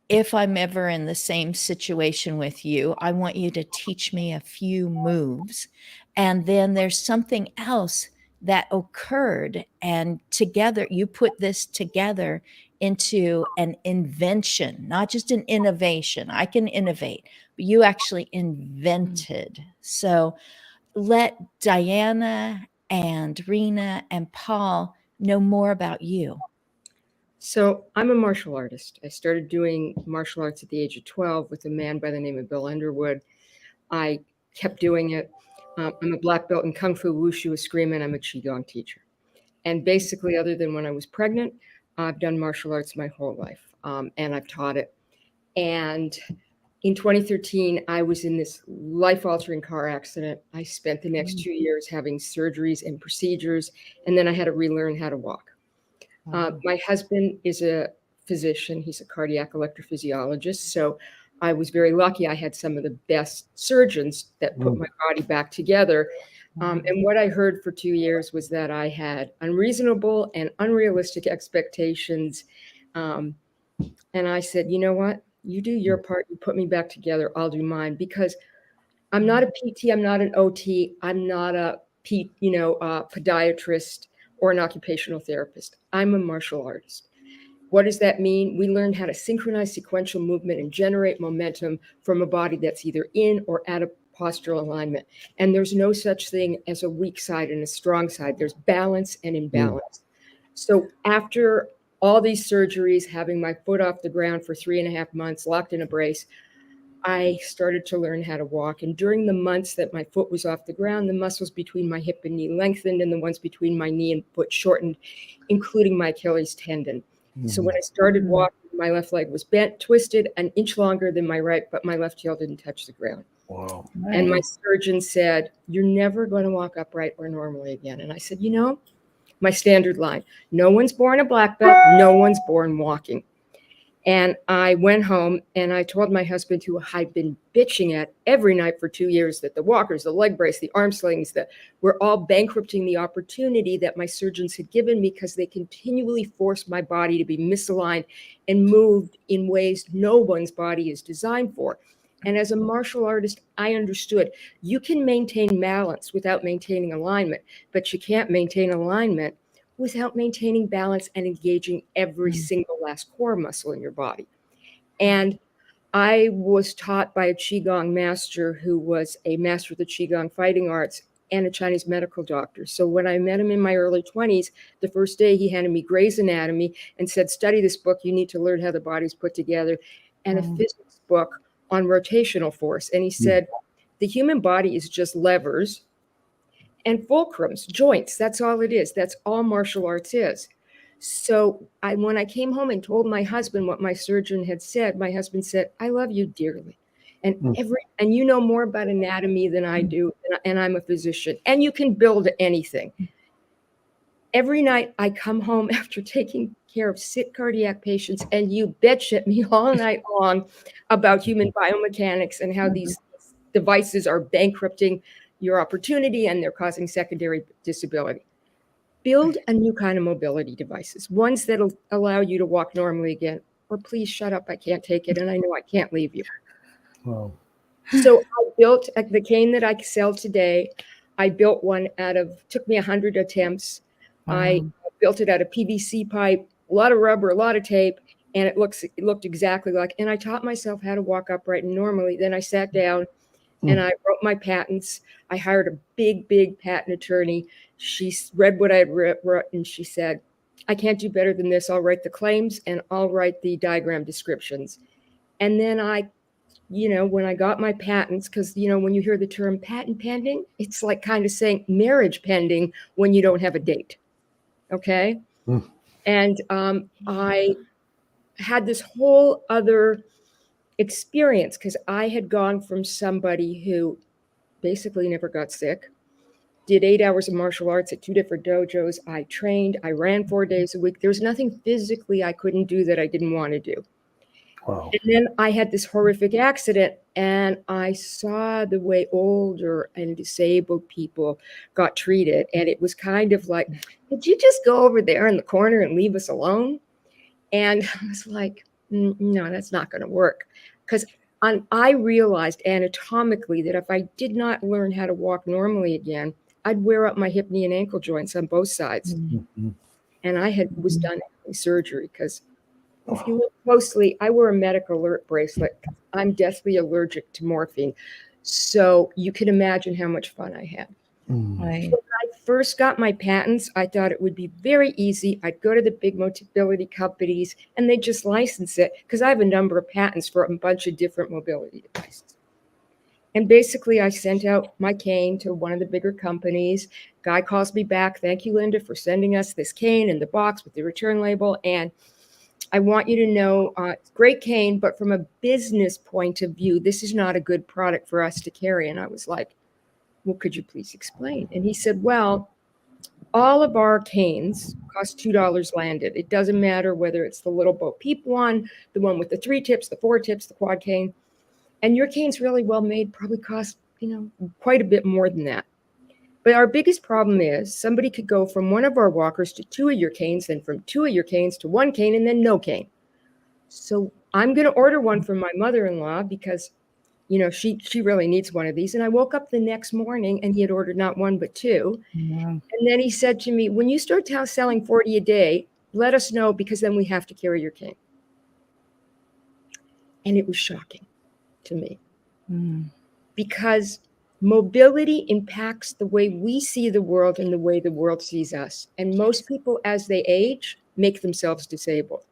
if I'm ever in the same situation with you, I want you to teach me a few moves. And then there's something else that occurred. And together, you put this together into an invention, not just an innovation. I can innovate, but you actually invented. So let Diana and Rena and Paul know more about you. So I'm a martial artist. I started doing martial arts at the age of 12 with a man by the name of Bill Underwood. I kept doing it. I'm a black belt in Kung Fu, Wushu, Eskrima. I'm a Qigong teacher. And basically, other than when I was pregnant, I've done martial arts my whole life, and I've taught it. And in 2013, I was in this life-altering car accident. I spent the next 2 years having surgeries and procedures, and then I had to relearn how to walk. My husband is a physician. He's a cardiac electrophysiologist. So I was very lucky. I had some of the best surgeons that put my body back together. And what I heard for 2 years was that I had unreasonable and unrealistic expectations. And I said, you know what? You do your part. You put me back together. I'll do mine, because I'm not a PT. I'm not an OT. I'm not a podiatrist or an occupational therapist. I'm a martial artist. What does that mean? We learned how to synchronize sequential movement and generate momentum from a body that's either in or out of postural alignment. And there's no such thing as a weak side and a strong side. There's balance and imbalance. So after all these surgeries, having my foot off the ground for 3.5 months, locked in a brace, I started to learn how to walk. And during the months that my foot was off the ground, the muscles between my hip and knee lengthened, and the ones between my knee and foot shortened, including my Achilles tendon. So when I started walking, my left leg was bent, twisted, an inch longer than my right, but my left heel didn't touch the ground. Wow. And my surgeon said, you're never going to walk upright or normally again. And I said, my standard line, no one's born a black belt, no one's born walking. And I went home and I told my husband, who I'd been bitching at every night for 2 years, that the walkers, the leg brace, the arm slings, that were all bankrupting the opportunity that my surgeons had given me, because they continually forced my body to be misaligned and moved in ways no one's body is designed for. And as a martial artist, I understood you can maintain balance without maintaining alignment, but you can't maintain alignment without maintaining balance and engaging every single last core muscle in your body. And I was taught by a Qigong master who was a master of the Qigong fighting arts and a Chinese medical doctor. So when I met him in my early 20s, the first day he handed me Gray's Anatomy and said, study this book. You need to learn how the body's put together, and a physics book on rotational force. And he said, the human body is just levers and fulcrums, joints. That's all it is. That's all martial arts is. So when I came home and told my husband what my surgeon had said, my husband said, I love you dearly. And you know more about anatomy than I do, and I'm a physician, and you can build anything. Every night I come home after taking care of sick cardiac patients, and you bitch at me all night long about human biomechanics and how these devices are bankrupting your opportunity and they're causing secondary disability. Build a new kind of mobility devices, ones that'll allow you to walk normally again, or please shut up, I can't take it, and I know I can't leave you. Wow. So I built the cane that I sell today. I built one took me 100 attempts. I built it out of PVC pipe, a lot of rubber, a lot of tape, and it looked exactly like, and I taught myself how to walk upright and normally. Then I sat down and I wrote my patents. I hired a big patent attorney. She read what I had wrote, and she said, I can't do better than this. I'll write the claims and I'll write the diagram descriptions. And then when I got my patents, because, when you hear the term patent pending, it's like kind of saying marriage pending when you don't have a date. Okay. And I had this whole other experience, because I had gone from somebody who basically never got sick, did 8 hours of martial arts at 2 different dojos. I trained, I ran 4 days a week. There was nothing physically I couldn't do that I didn't want to do. Wow. And then I had this horrific accident, and I saw the way older and disabled people got treated. And it was kind of like, could you just go over there in the corner and leave us alone? And I was like, No, that's not going to work. Because I realized anatomically that if I did not learn how to walk normally again, I'd wear up my hip, knee, and ankle joints on both sides. Mhm. And I was done having surgery because if you Wow. look closely, I wear a medical alert bracelet. I'm deathly allergic to morphine. So you can imagine how much fun I had. Mm. Right. When I first got my patents, I thought it would be very easy. I'd go to the big mobility companies and they'd just license it because I have a number of patents for a bunch of different mobility devices. And basically, I sent out my cane to one of the bigger companies. Guy calls me back. Thank you, Linda, for sending us this cane in the box with the return label. And I want you to know, it's great cane, but from a business point of view, this is not a good product for us to carry. And I was like, well, could you please explain? And he said, well, all of our canes cost $2 landed. It doesn't matter whether it's the little Bo Peep one, the one with the 3 tips, the 4 tips, the quad cane. And your cane's really well made, probably cost, quite a bit more than that. But our biggest problem is somebody could go from one of our walkers to 2 of your canes, then from 2 of your canes to 1 cane, and then no cane. So I'm going to order one for my mother-in-law because, she really needs one of these. And I woke up the next morning and he had ordered not 1, but 2. Yeah. And then he said to me, when you start selling 40 a day, let us know because then we have to carry your cane. And it was shocking to me because mobility impacts the way we see the world and the way the world sees us. And most people, as they age, make themselves disabled.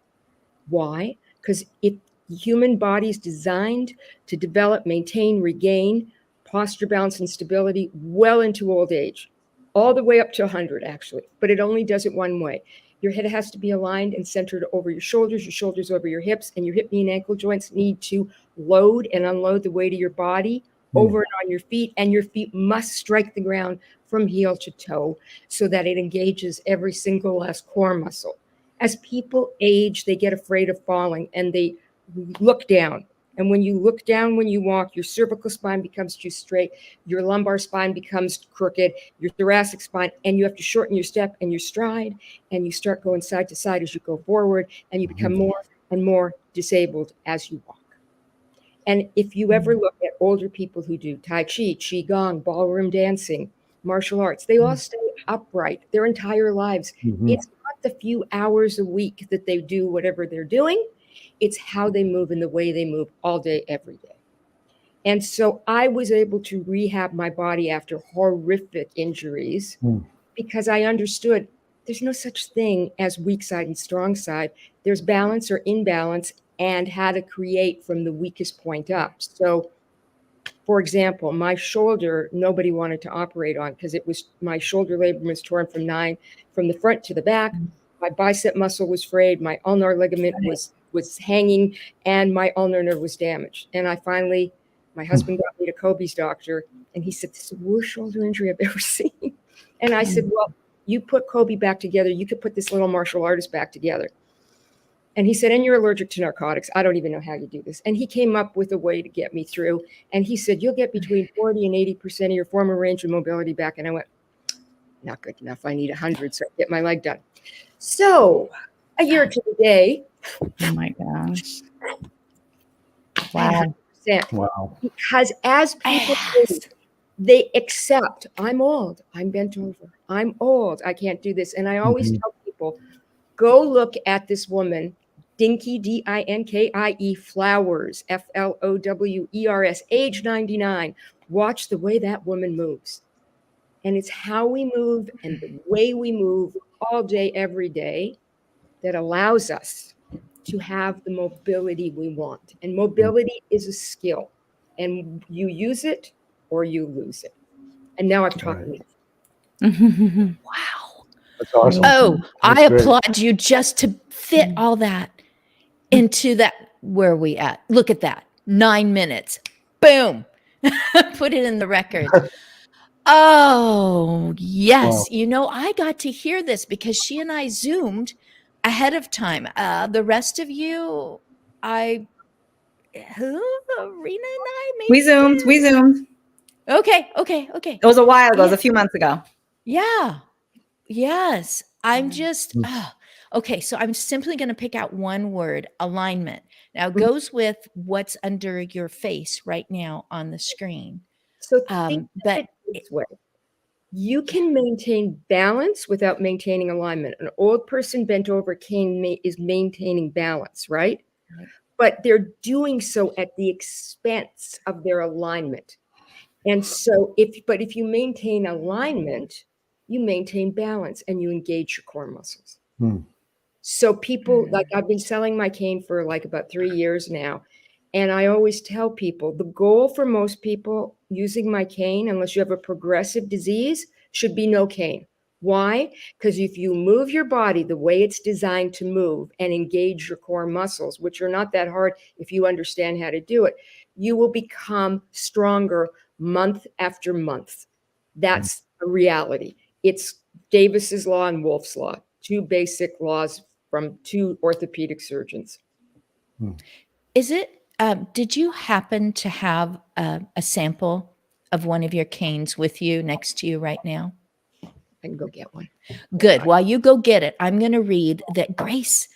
Why? Because if the human body is designed to develop, maintain, regain posture, balance, and stability well into old age, all the way up to 100, actually. But it only does it one way. Your head has to be aligned and centered over your shoulders over your hips, and your hip, knee, and ankle joints need to load and unload the weight of your body over and on your feet, and your feet must strike the ground from heel to toe so that it engages every single last core muscle. As people age, they get afraid of falling and they look down. And when you look down when you walk, your cervical spine becomes too straight, your lumbar spine becomes crooked, your thoracic spine, and you have to shorten your step and your stride, and you start going side to side as you go forward, and you become more and more disabled as you walk. And if you ever look at older people who do Tai Chi, Qigong, ballroom dancing, martial arts, they all stay upright their entire lives. It's not the few hours a week that they do whatever they're doing. It's how they move and the way they move all day, every day. And so I was able to rehab my body after horrific injuries because I understood there's no such thing as weak side and strong side. There's balance or imbalance and how to create from the weakest point up. So, for example, my shoulder, nobody wanted to operate on because my shoulder labrum was torn from the front to the back. My bicep muscle was frayed. My ulnar ligament was hanging, and my ulnar nerve was damaged. And my husband got me to Kobe's doctor, and he said, "This is the worst shoulder injury I've ever seen." And I said, "Well, you put Kobe back together. You could put this little martial artist back together." And he said, "And you're allergic to narcotics. I don't even know how you do this." And he came up with a way to get me through. And he said, "You'll get between 40 and 80% of your former range of mobility back." And I went, "Not good enough. I need 100. So I get my leg done." So a year to the day. Oh my gosh. Wow. 100%. Wow. Because as people age, they accept, I'm old, I'm bent over, I'm old, I can't do this. And I always tell people, go look at this woman, Dinky, Dinkie Flowers, Flowers, age 99. Watch the way that woman moves. And it's how we move and the way we move all day, every day that allows us to have the mobility we want. And mobility is a skill. And you use it or you lose it. And now I've talked Right. enough. Wow. That's awesome. Oh, That's I great. applaud you just to fit all that into that. Where are we at? Look at that. 9 minutes. Boom. Put it in the record. Oh, yes. Wow. I got to hear this because she and I Zoomed ahead of time. The rest of you, Rena and I We maybe zoomed. did. We zoomed. Okay. It was a while ago. It was a few months ago. Yeah. Yes. I'm just, okay. So I'm simply going to pick out one word, alignment. Now, it goes with what's under your face right now on the screen. So think of But it this way. You can maintain balance without maintaining alignment. An old person bent over is maintaining balance, right? Right. But they're doing so at the expense of their alignment. And so if you maintain alignment, you maintain balance and you engage your core muscles. Hmm. So people, like, I've been selling my cane for like about 3 years now. And I always tell people the goal for most people using my cane, unless you have a progressive disease, should be no cane. Why? Because if you move your body the way it's designed to move and engage your core muscles, which are not that hard if you understand how to do it, you will become stronger month after month. That's a reality. It's Davis's law and Wolff's law, two basic laws from two orthopedic surgeons. is it, did you happen to have a sample of one of your canes with you next to you right now? I can go get one. Good. While you go get it, I'm going to read that Grace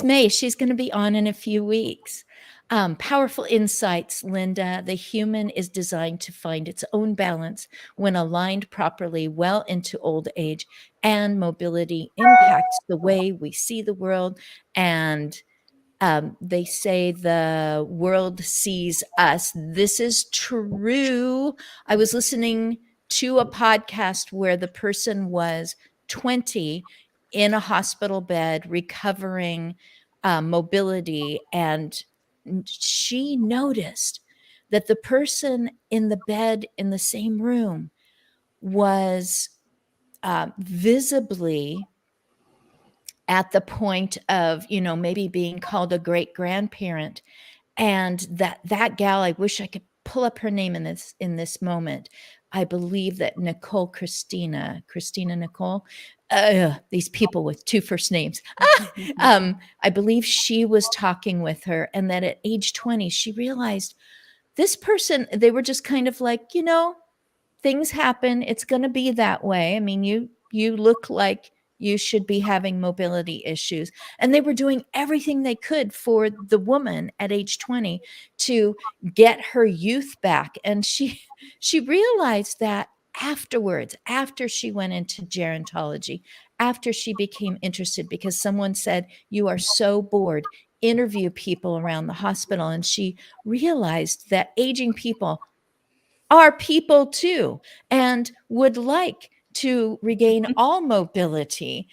May, she's going to be on in a few weeks. Powerful insights, Linda. The human is designed to find its own balance when aligned properly well into old age, and mobility impacts the way we see the world. And they say the world sees us. This is true. I was listening to a podcast where the person was 20 in a hospital bed recovering mobility, and she noticed that the person in the bed in the same room was visibly at the point of, maybe being called a great grandparent. And that gal, I wish I could pull up her name in this moment. I believe that Christina Nicole, these people with two first names. I believe she was talking with her, and that at age 20, she realized this person, they were just kind of like, things happen. It's going to be that way. I mean, you look like you should be having mobility issues. And they were doing everything they could for the woman at age 20 to get her youth back. And she realized that afterwards, after she went into gerontology, after she became interested, because someone said, "You are so bored, interview people around the hospital." And she realized that aging people are people too, and would like to regain all mobility,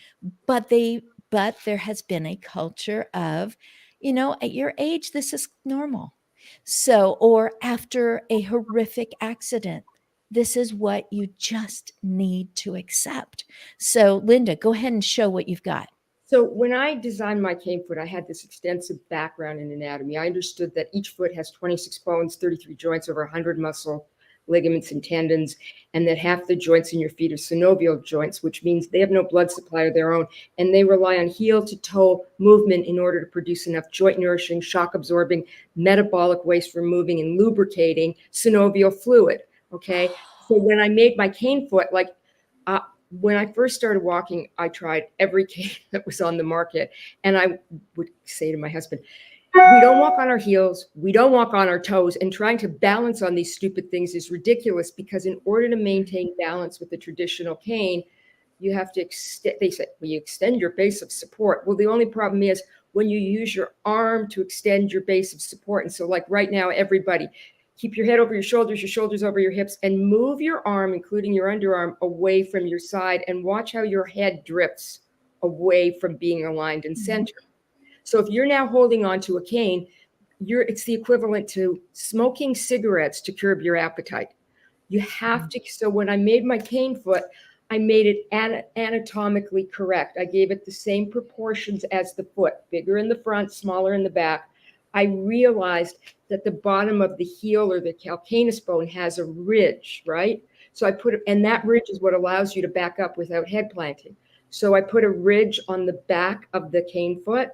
but there has been a culture of, at your age, this is normal. So, or after a horrific accident, this is what you just need to accept. So, Linda, go ahead and show what you've got. So when I designed my cane foot, I had this extensive background in anatomy. I understood that each foot has 26 bones, 33 joints, over 100 muscle, ligaments, and tendons, and that half the joints in your feet are synovial joints, which means they have no blood supply of their own, and they rely on heel to toe movement in order to produce enough joint nourishing, shock absorbing, metabolic waste removing, and lubricating synovial fluid. Okay. So when I made my cane foot, when I first started walking, I tried every cane that was on the market. And I would say to my husband, we don't walk on our heels, we don't walk on our toes, and trying to balance on these stupid things is ridiculous, because in order to maintain balance with the traditional cane, you have to extend, they said, well, you extend your base of support. Well, the only problem is when you use your arm to extend your base of support. And so like right now, everybody, keep your head over your shoulders over your hips, and move your arm, including your underarm, away from your side, and watch how your head drifts away from being aligned and centered. So if you're now holding on to a cane, it's the equivalent to smoking cigarettes to curb your appetite. You have to. So when I made my cane foot, I made it anatomically correct. I gave it the same proportions as the foot, bigger in the front, smaller in the back. I realized that the bottom of the heel, or the calcaneus bone, has a ridge, right? So I put it, and that ridge is what allows you to back up without head planting. So I put a ridge on the back of the cane foot.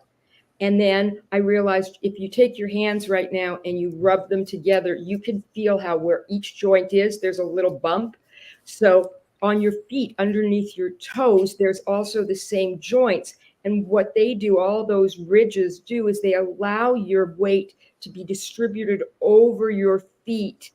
And then I realized if you take your hands right now and you rub them together, you can feel how where each joint is, there's a little bump. So on your feet, underneath your toes, there's also the same joints. And what they do, all those ridges do, is they allow your weight to be distributed over your feet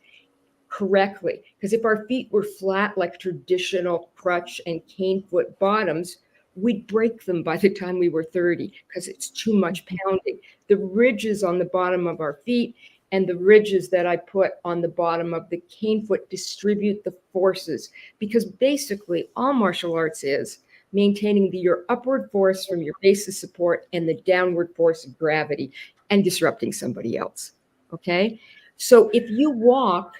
correctly. Because if our feet were flat like traditional crutch and cane foot bottoms, we'd break them by the time we were 30 because it's too much pounding. The ridges on the bottom of our feet and the ridges that I put on the bottom of the cane foot distribute the forces, because basically all martial arts is maintaining your upward force from your base of support and the downward force of gravity and disrupting somebody else. Okay? So if you walk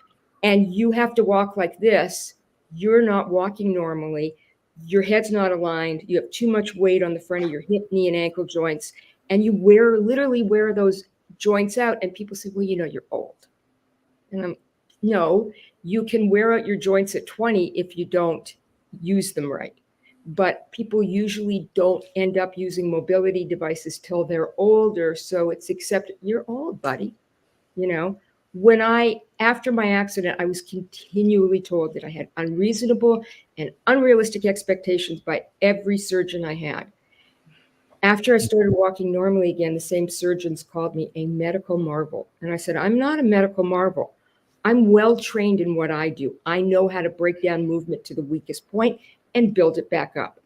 and you have to walk like this, you're not walking normally. Your head's not aligned. You have too much weight on the front of your hip, knee, and ankle joints. And you literally wear those joints out. And people say, well, you're old. And no, you can wear out your joints at 20 if you don't use them right. But people usually don't end up using mobility devices till they're older. So it's accepted. You're old, buddy. After my accident, I was continually told that I had unreasonable and unrealistic expectations by every surgeon I had. After I started walking normally again, the same surgeons called me a medical marvel. And I said, I'm not a medical marvel. I'm well trained in what I do. I know how to break down movement to the weakest point and build it back up.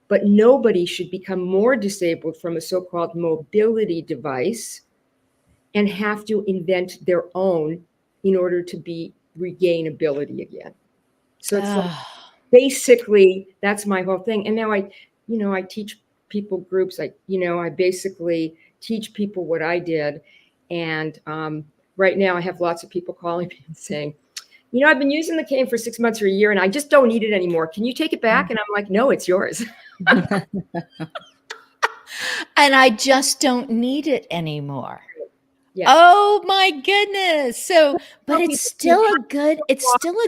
But nobody should become more disabled from a so-called mobility device and have to invent their own in order to regain ability again. So it's like, basically, that's my whole thing. And now I teach people groups. I basically teach people what I did. And right now I have lots of people calling me and saying, I've been using the cane for 6 months or a year and I just don't need it anymore. Can you take it back? And I'm like, no, it's yours. And I just don't need it anymore. Yes. Oh my goodness. So, but it's still a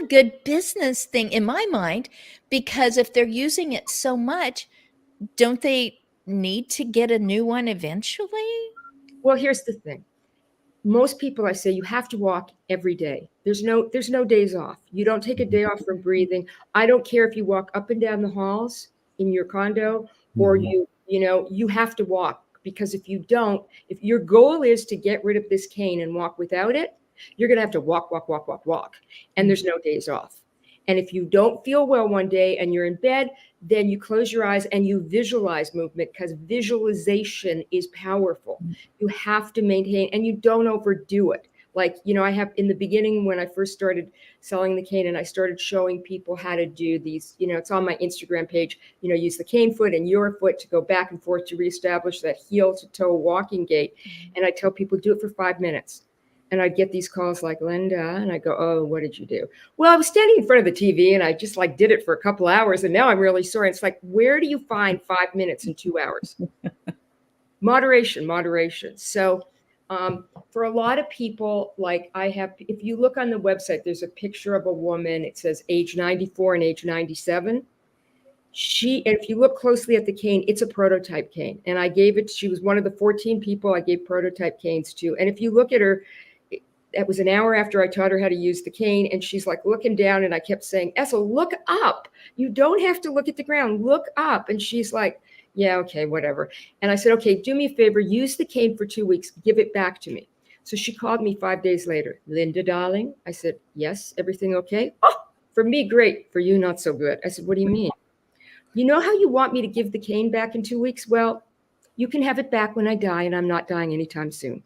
good business thing in my mind, because if they're using it so much, don't they need to get a new one eventually? Well, here's the thing. Most people, I say, you have to walk every day. There's no days off. You don't take a day off from breathing. I don't care if you walk up and down the halls in your condo or you have to walk. Because if you don't, if your goal is to get rid of this cane and walk without it, you're going to have to walk. And there's no days off. And if you don't feel well one day and you're in bed, then you close your eyes and you visualize movement, because visualization is powerful. You have to maintain, and you don't overdo it. Like, I have in the beginning when I first started selling the cane and I started showing people how to do these, it's on my Instagram page, use the cane foot and your foot to go back and forth to reestablish that heel to toe walking gait. And I tell people, do it for 5 minutes. And I'd get these calls like, Linda, and I go, oh, what did you do? Well, I was standing in front of the TV and I just did it for a couple hours and now I'm really sore. And it's like, where do you find 5 minutes in 2 hours? Moderation. So for a lot of people, if you look on the website, there's a picture of a woman. It says age 94 and age 97. And if you look closely at the cane, it's a prototype cane. And I gave it, she was one of the 14 people I gave prototype canes to. And if you look at her, it was an hour after I taught her how to use the cane. And she's looking down and I kept saying, Essel, look up. You don't have to look at the ground. Look up. And she's like, yeah, okay, whatever. And I said, okay, do me a favor, use the cane for 2 weeks, give it back to me. So she called me 5 days later. Linda, darling. I said, yes, everything okay? Oh, for me, great. For you, not so good. I said, what do you mean? You know how you want me to give the cane back in 2 weeks? Well, you can have it back when I die, and I'm not dying anytime soon.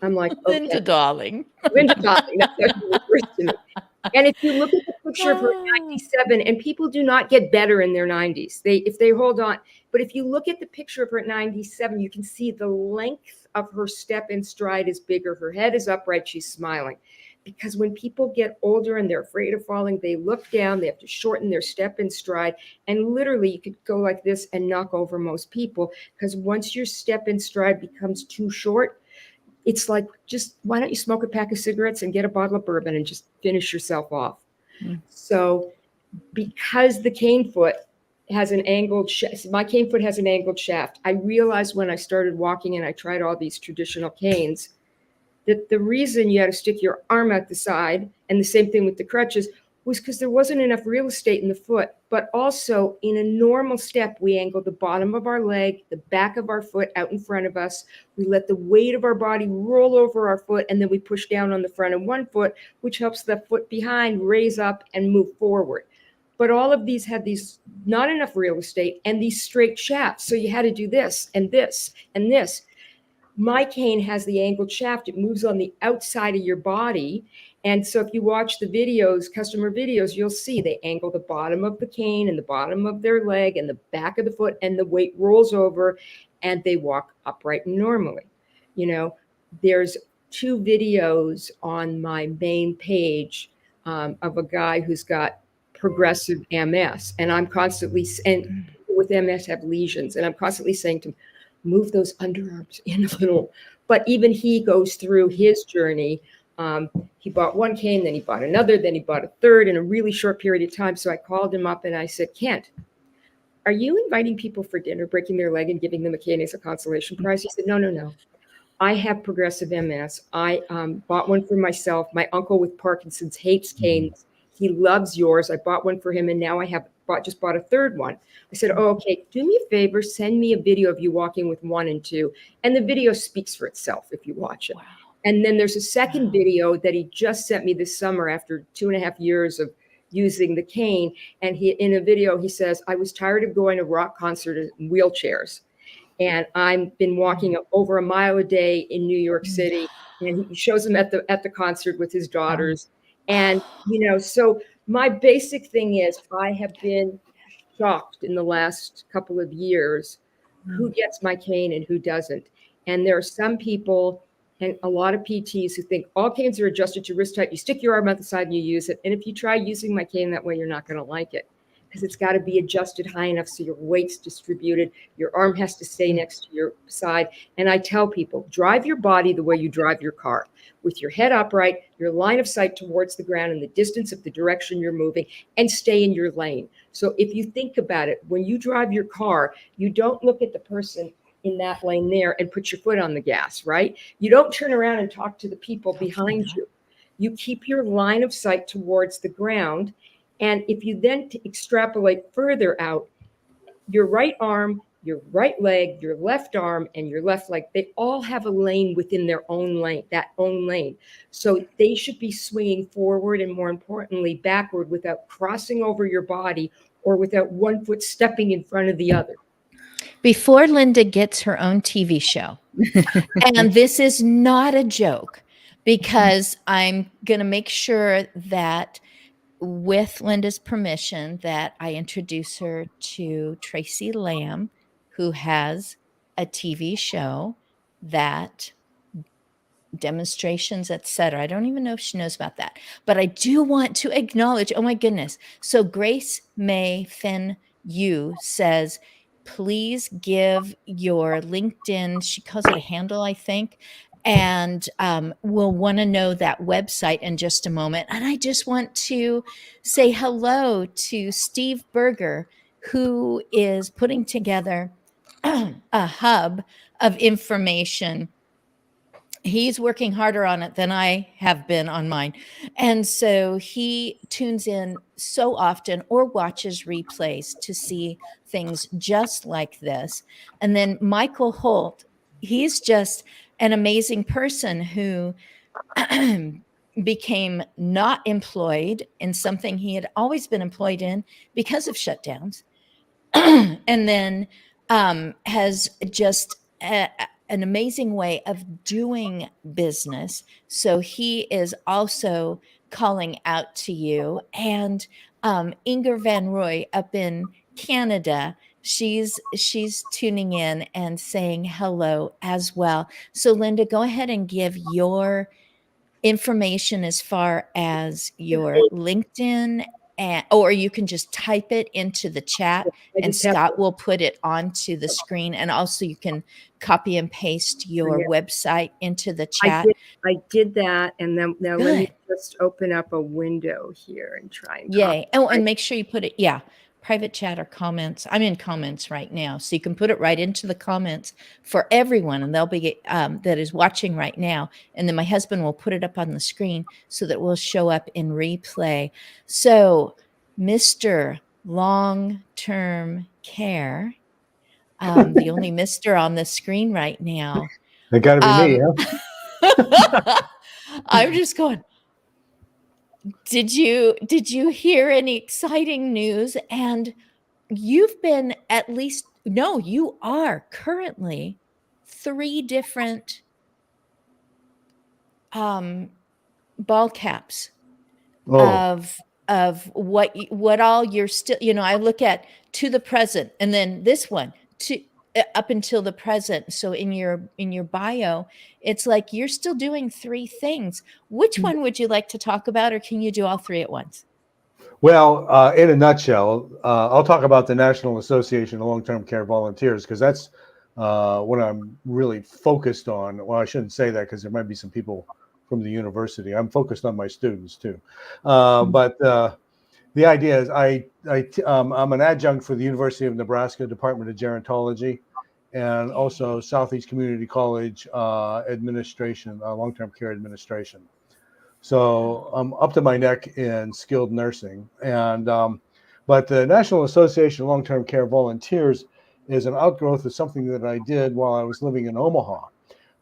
I'm like, okay. Linda, darling. Linda, darling. That's actually refers to me. And if you look at the picture of her at 97, and people do not get better in their 90s, if they hold on. But if you look at the picture of her at 97, you can see the length of her step and stride is bigger. Her head is upright. She's smiling. Because when people get older and they're afraid of falling, they look down, they have to shorten their step and stride. And literally, you could go like this and knock over most people. Because once your step and stride becomes too short, it's like, just why don't you smoke a pack of cigarettes and get a bottle of bourbon and just finish yourself off? So because the cane foot has an angled my cane foot has an angled shaft. I realized when I started walking and I tried all these traditional canes that the reason you had to stick your arm out the side, and the same thing with the crutches, was because there wasn't enough real estate in the foot, but also in a normal step, we angle the bottom of our leg, the back of our foot out in front of us. We let the weight of our body roll over our foot, and then we push down on the front of one foot, which helps the foot behind raise up and move forward. But all of these had these not enough real estate and these straight shafts. So you had to do this and this and this. My cane has the angled shaft. It moves on the outside of your body. And so if you watch the videos, customer videos, you'll see they angle the bottom of the cane and the bottom of their leg and the back of the foot, and the weight rolls over and they walk upright normally. You know, there's 2 videos on my main page of a guy who's got progressive MS. And I'm constantly, and people with MS have lesions. And I'm constantly saying to him, move those underarms in a little. But even he goes through his journey. He bought one cane, then he bought another, then he bought a third in a really short period of time. So I called him up and I said, Kent, are you inviting people for dinner, breaking their leg and giving them a cane as a consolation prize? He said, no. I have progressive MS. I bought one for myself. My uncle with Parkinson's hates canes. He loves yours. I bought one for him, and now I have just bought a third one. I said, oh, okay, do me a favor, send me a video of you walking with 1 and 2. And the video speaks for itself if you watch it. Wow. And then there's a second video that he just sent me this summer after 2.5 years of using the cane. And he, in a video, he says, I was tired of going to rock concerts in wheelchairs. And I've been walking over a mile a day in New York City. And he shows them at the concert with his daughters. And, you know, so my basic thing is I have been shocked in the last couple of years who gets my cane and who doesn't. And there are some people and a lot of PTs who think all canes are adjusted to wrist height. You stick your arm out the side and you use it. And if you try using my cane that way, you're not going to like it, because it's got to be adjusted high enough so your weight's distributed. Your arm has to stay next to your side. And I tell people, drive your body the way you drive your car, with your head upright, your line of sight towards the ground and the distance of the direction you're moving, and stay in your lane. So if you think about it, when you drive your car, you don't look at the person in that lane there and put your foot on the gas, right? You don't turn around and talk to the people behind you. You keep your line of sight towards the ground. And if you then extrapolate further out, your right arm, your right leg, your left arm, and your left leg, they all have a lane within their own lane, that own lane. So they should be swinging forward and, more importantly, backward without crossing over your body or without one foot stepping in front of the other. Before Linda gets her own TV show, and this is not a joke, because I'm going to make sure that, with Linda's permission, that I introduce her to Tracy Lamb, who has a TV show that demonstrations, etc. I don't even know if she knows about that, but I do want to acknowledge, oh my goodness. So Grace May Finn Yu says, please give your LinkedIn, she calls it a handle, I think, and we'll want to know that website in just a moment. And I just want to say hello to Steve Berger, who is putting together a hub of information. He's working harder on it than I have been on mine. And so he tunes in so often or watches replays to see things just like this. And then Michael Holt, he's just an amazing person who became not employed in something he had always been employed in because of shutdowns. And then has just an amazing way of doing business. So he is also calling out to you. And Inger Van Roy up in Canada, she's tuning in and saying hello as well. So Linda, go ahead and give your information as far as your LinkedIn, or you can just type it into the chat and Scott will put it onto the screen. And also you can copy and paste your website into the chat. I did that. And then now let me just open up a window here and try and Yay. Oh, and make sure you put it. Yeah. private chat or comments. I'm in comments right now, so you can put it right into the comments for everyone, and they'll be that is watching right now. And then my husband will put it up on the screen so that it will show up in replay. So, Mr. Long-term care, the only Mister on the screen right now. It got to be me, Um, huh? I'm just going, did you hear any exciting news? And you've been at least, no, you are currently 3 different ball caps Oh, of what all you're still, I look at to the present, and then this one to up until the present. So in your bio, it's like you're still doing 3 things. Which one would you like to talk about, or can you do all 3 at once? well, in a nutshell, I'll talk about the National Association of Long-Term Care Volunteers because that's what I'm really focused on. Well, I shouldn't say that because there might be some people from the university. I'm focused on my students too. But the idea is I'm an adjunct for the University of Nebraska Department of Gerontology and also Southeast Community College administration, long-term care administration. So I'm up to my neck in skilled nursing. But the National Association of Long-Term Care Volunteers is an outgrowth of something that I did while I was living in Omaha.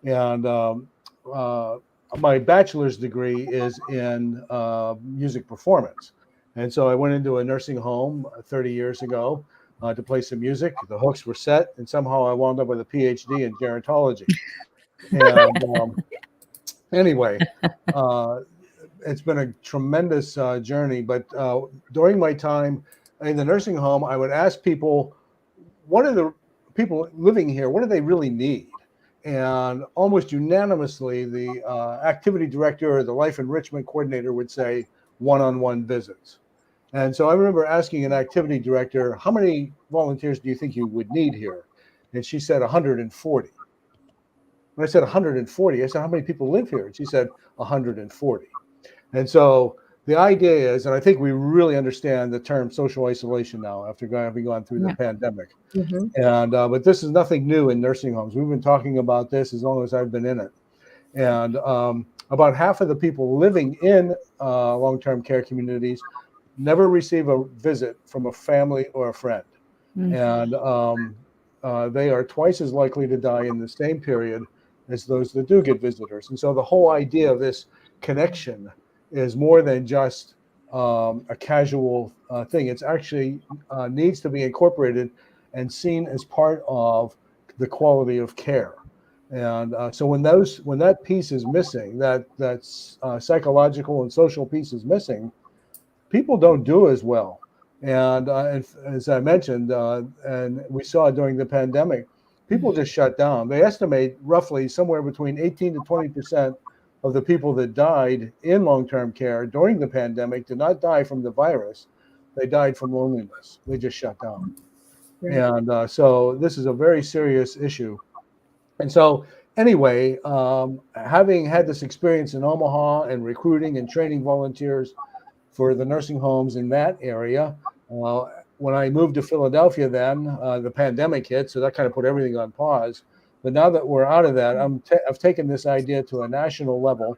And my bachelor's degree is in music performance. And so I went into a nursing home 30 years ago to play some music. The hooks were set, and somehow I wound up with a PhD in gerontology. And anyway, it's been a tremendous journey. But during my time in the nursing home, I would ask people, what are the people living here, what do they really need? And almost unanimously, the activity director or the life enrichment coordinator would say one-on-one visits. And so I remember asking an activity director, how many volunteers do you think you would need here? And she said 140. When I said 140, I said, how many people live here? And she said 140. And so the idea is, and I think we really understand the term social isolation now after having gone through the pandemic. And but this is nothing new in nursing homes. We've been talking about this as long as I've been in it. And about half of the people living in long-term care communities never receive a visit from a family or a friend. And they are twice as likely to die in the same period as those that do get visitors. And so the whole idea of this connection is more than just a casual thing. It's actually needs to be incorporated and seen as part of the quality of care. And so when that piece is missing, that's psychological and social piece is missing, people don't do as well. And as I mentioned, and we saw during the pandemic, people just shut down. They estimate roughly somewhere between 18 to 20% of the people that died in long-term care during the pandemic did not die from the virus. They died from loneliness. They just shut down. And so this is a very serious issue. And so anyway, having had this experience in Omaha and recruiting and training volunteers for the nursing homes in that area, when I moved to Philadelphia, then the pandemic hit, so that kind of put everything on pause. But now that we're out of that, I've taken this idea to a national level,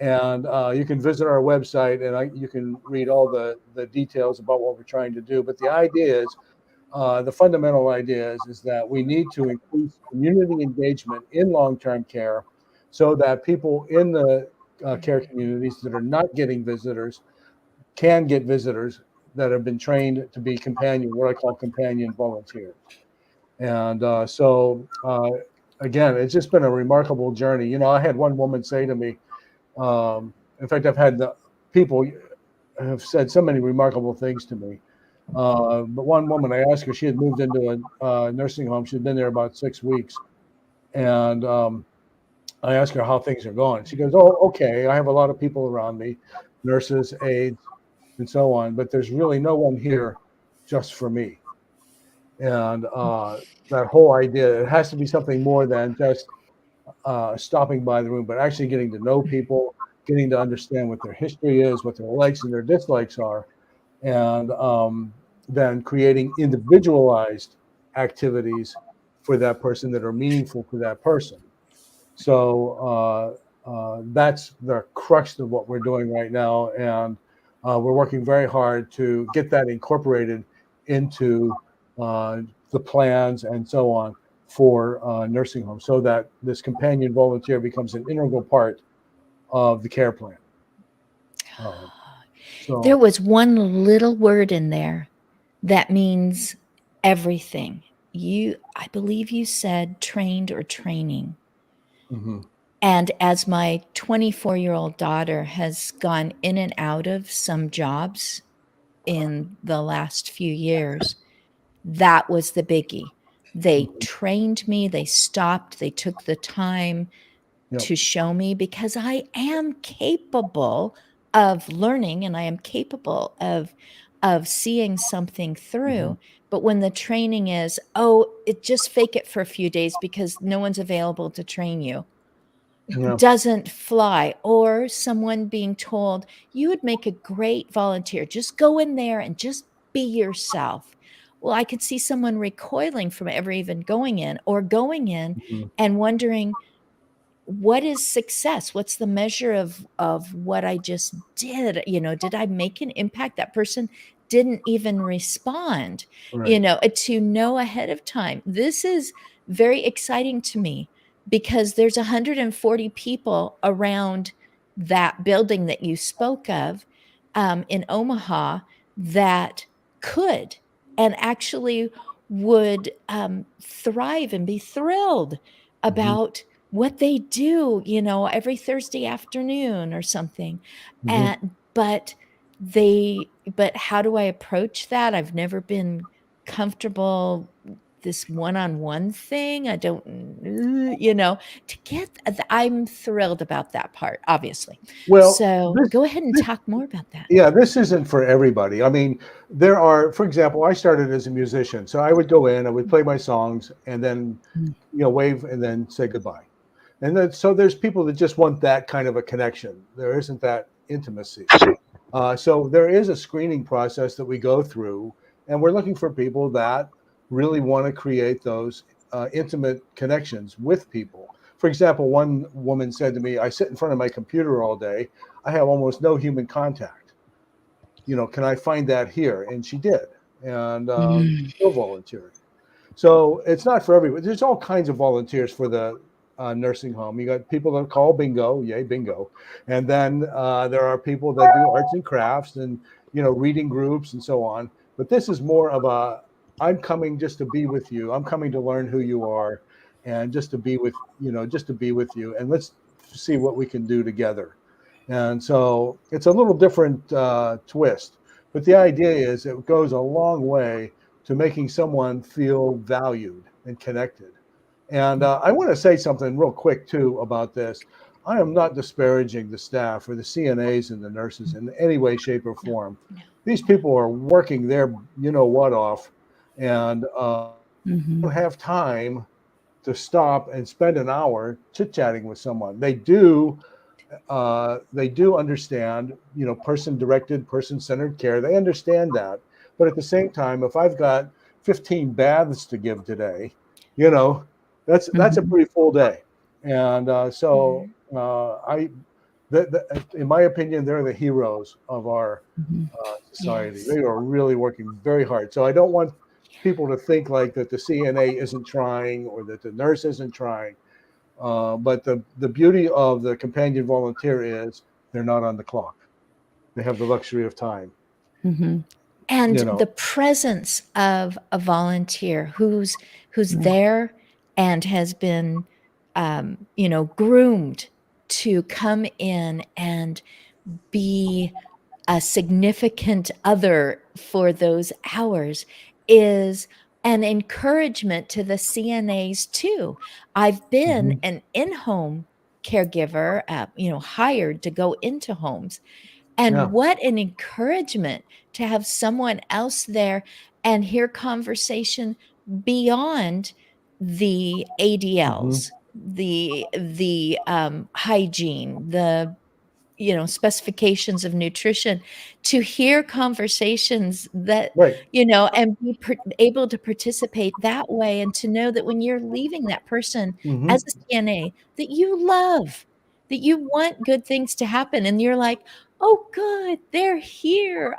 and you can visit our website and you can read all the details about what we're trying to do. But the idea is, the fundamental idea is that we need to increase community engagement in long-term care so that people in the care communities that are not getting visitors can get visitors that have been trained to be what I call companion volunteers. And again, it's just been a remarkable journey. I had one woman say to me, in fact, I've had people have said so many remarkable things to me. But one woman, I asked her, she had moved into a nursing home. She'd been there about 6 weeks. And I asked her how things are going. She goes, oh, okay. I have a lot of people around me, nurses, aides, and so on, but there's really no one here just for me. And that whole idea, it has to be something more than just stopping by the room, but actually getting to know people, getting to understand what their history is, what their likes and their dislikes are, and than creating individualized activities for that person that are meaningful to that person. So that's the crux of what we're doing right now, and we're working very hard to get that incorporated into the plans and so on for nursing homes, so that this companion volunteer becomes an integral part of the care plan. There So was one little word in there that means everything. I believe you said trained or training. mhm, And as my 24-year-old daughter has gone in and out of some jobs in the last few years, that was the biggie. They mhm, trained me, they stopped, they took the time yep, to show me, because I am capable of learning and I am capable of seeing something mhm, through. But when the training is, oh, it just fake it for a few days because no one's available to train you, yeah, doesn't fly. Or someone being told, you would make a great volunteer, just go in there and just be yourself. Well, I could see someone recoiling from ever even going in, or going in mhm, and wondering, what is success? What's the measure of what I just did? Did I make an impact? That person didn't even respond. right, To know ahead of time, this is very exciting to me, because there's 140 people around that building that you spoke of, in Omaha, that could and actually would thrive and be thrilled mhm, about what they do, every Thursday afternoon or something. mhm. But how do I approach that? I've never been comfortable, this one-on-one thing. I don't, to get, I'm thrilled about that part, obviously. Well, So go ahead and this talk more about that. yeah, this isn't for everybody. I mean, there are, for example, I started as a musician, so I would go in, I would play my songs, and then Mm. wave and then say goodbye. And then, so there's people that just want that kind of a connection. There isn't that intimacy. So there is a screening process that we go through, and we're looking for people that really want to create those intimate connections with people. For example, one woman said to me, I sit in front of my computer all day. I have almost no human contact. Can I find that here? And she did. And Mm. still volunteering. So it's not for everyone. There's all kinds of volunteers for the nursing home. You got people that call bingo, yay bingo, and then there are people that do arts and crafts and reading groups and so on. But this is more of a, I'm coming just to be with you. I'm coming to learn who you are, and just to be with just to be with you, and let's see what we can do together. And so it's a little different twist, but the idea is it goes a long way to making someone feel valued and connected. And I want to say something real quick too about this. I am not disparaging the staff or the CNAs and the nurses in any way, shape, or No, form. no. These people are working their what off, and don't Mhm. have time to stop and spend an hour chit chatting with someone. They do understand, person directed, person centered care. They understand that. But at the same time, if I've got 15 baths to give today, you know, that's a Mhm. pretty full day. And so Mhm. in my opinion, they're the heroes of our Mhm. society. Yes. They are really working very hard. So I don't want people to think like that the CNA isn't trying or that the nurse isn't trying. But the beauty of the companion volunteer is they're not on the clock. They have the luxury of time. Mhm. And You the know. presence of a volunteer who's Yeah. there and has been, groomed to come in and be a significant other for those hours is an encouragement to the CNAs too. I've been Mhm. an in-home caregiver, hired to go into homes, and Yeah. what an encouragement to have someone else there and hear conversation beyond the Hmm. ADLs, the hygiene, the specifications of nutrition, to hear conversations that, Right. and be able to participate that way, and to know that when you're leaving that person Hmm. as a CNA that you love, that you want good things to happen, and you're like, oh, good, they're here.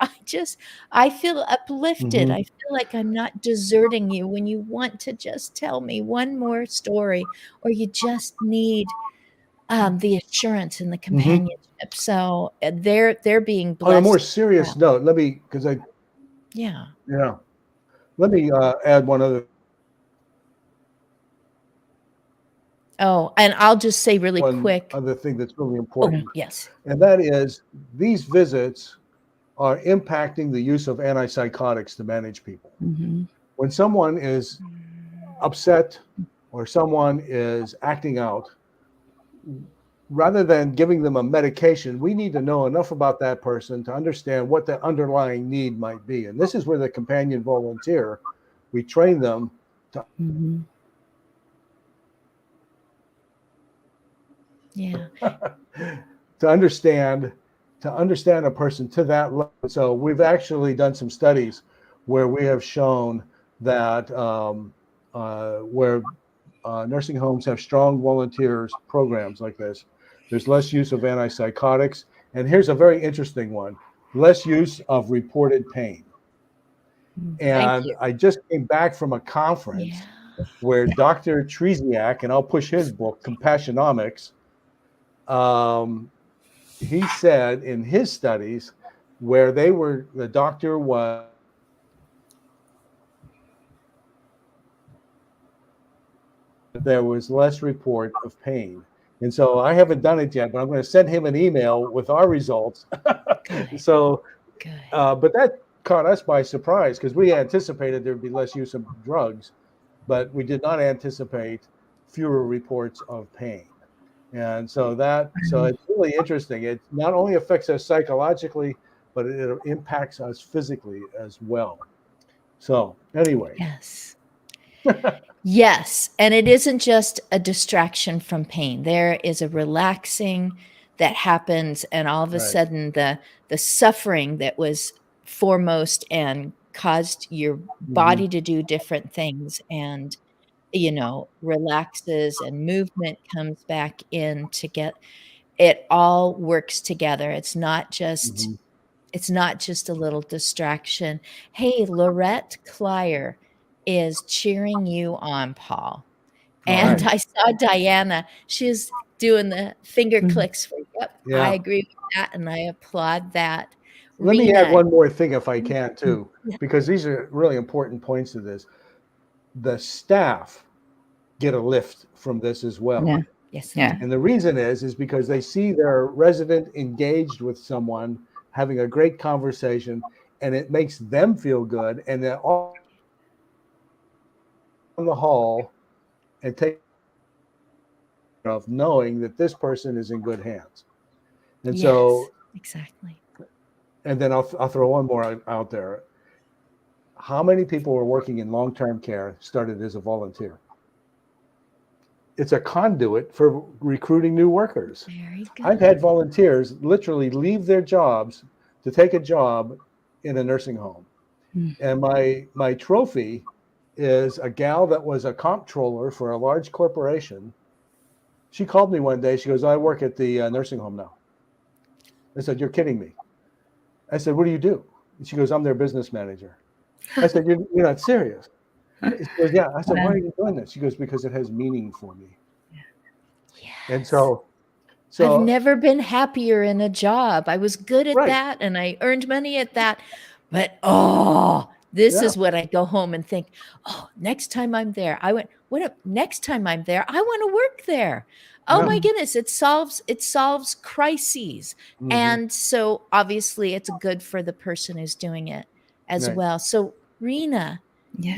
I feel uplifted. Hmm. I feel like I'm not deserting you when you want to just tell me one more story, or you just need the assurance and the Hmm. companionship. So they're being On a more blessed. serious note, Yeah. let me add one Oh, and I'll just say really quick. other thing that's really Oh, important, yes. and that is these visits are impacting the use of antipsychotics to manage people. Mhm. When someone is upset or someone is acting out, rather than giving them a medication, we need to know enough about that person to understand what the underlying need might be. And this is where the companion volunteer, we train them Mhm. Yeah. to understand a person to that level. So we've actually done some studies where we have shown that where nursing homes have strong volunteers programs like this, there's less use of antipsychotics. And here's a very interesting one: less use of reported pain. Thank And you. I just came back from a conference Yeah. where Dr. Treziak, and I'll push his book, Compassionomics, he said in his studies where the doctor was, there was less report of pain. And so I haven't done it yet, but I'm going to send him an email with our results. Good. So, Good. but that caught us by surprise because we anticipated there'd be less use of drugs, but we did not anticipate fewer reports of pain. And so it's really interesting. It not only affects us psychologically, but it impacts us physically as well. So anyway, Yes. Yes. And it isn't just a distraction from pain. There is a relaxing that happens, and all of a right. sudden the suffering that was foremost and caused your Hmm. body to do different things, and relaxes, and movement comes back in to get it all works together. Hmm. It's not just a little distraction. Hey, Lorette Clyer is cheering you on, Paul. All And right. I saw Diana, she's doing the finger Mhm. clicks for, yep, I Yeah. agree with that, and I applaud that. Let me add Rena. one more thing if I can Mm, too, yeah, because these are really important points to this. The staff get a lift from this as well. Yeah. yes, they Yeah. do. And the reason is because they see their resident engaged with someone, having a great conversation, and it makes them feel good. And they're all in the hall and take of knowing that this person is in good hands. And Yes, so, exactly. and then I'll throw one more out there. How many people were working in long-term care started as a volunteer? It's a conduit for recruiting new workers. Very I've good. had volunteers literally leave their jobs to take a job in a nursing home. Mm. And my trophy is a gal that was a comptroller for a large corporation. She called me one day. She goes, I work at the nursing home now. I said, you're kidding me. I said, what do you do? And she goes, I'm their business manager. I said, you're not serious. She goes, yeah. I said, why are Yeah. you doing this? She goes, because it has meaning for me. And Yes. so, I've so never been happier in a job. I was good at right. that, and I earned money at that. But oh, this Yeah. is what I go home and think, oh, next time I'm there, next time I'm there, I want to work there. Oh Yeah. my goodness, it solves crises. Hmm. And so obviously it's good for the person who's doing it as Right. well. So Rena, Yeah.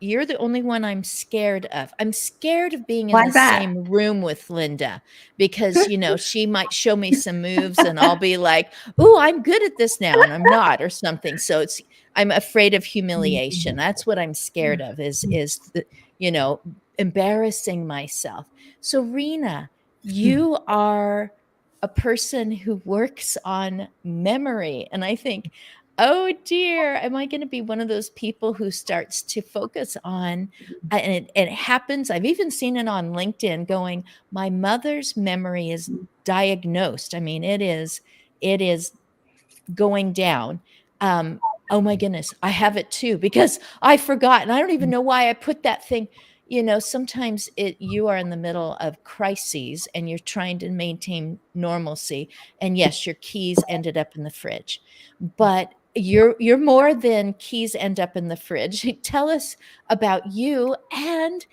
you're the only one I'm scared of. I'm scared of being in Why the is that? same room with Linda because, she might show me some moves and I'll be like, "Ooh, I'm good at this now," and I'm not, or something. So I'm afraid of humiliation. That's what I'm scared of is the, embarrassing myself. So Rena, you are a person who works on memory. And I think, oh dear, am I going to be one of those people who starts to focus on, and it happens. I've even seen it on LinkedIn going, my mother's memory is diagnosed. I mean, it is going down. Oh my goodness, I have it too, because I forgot. And I don't even know why I put that thing. Sometimes you are in the middle of crises and you're trying to maintain normalcy. And yes, your keys ended up in the fridge, but you're more than keys end up in the fridge. Tell us about you. And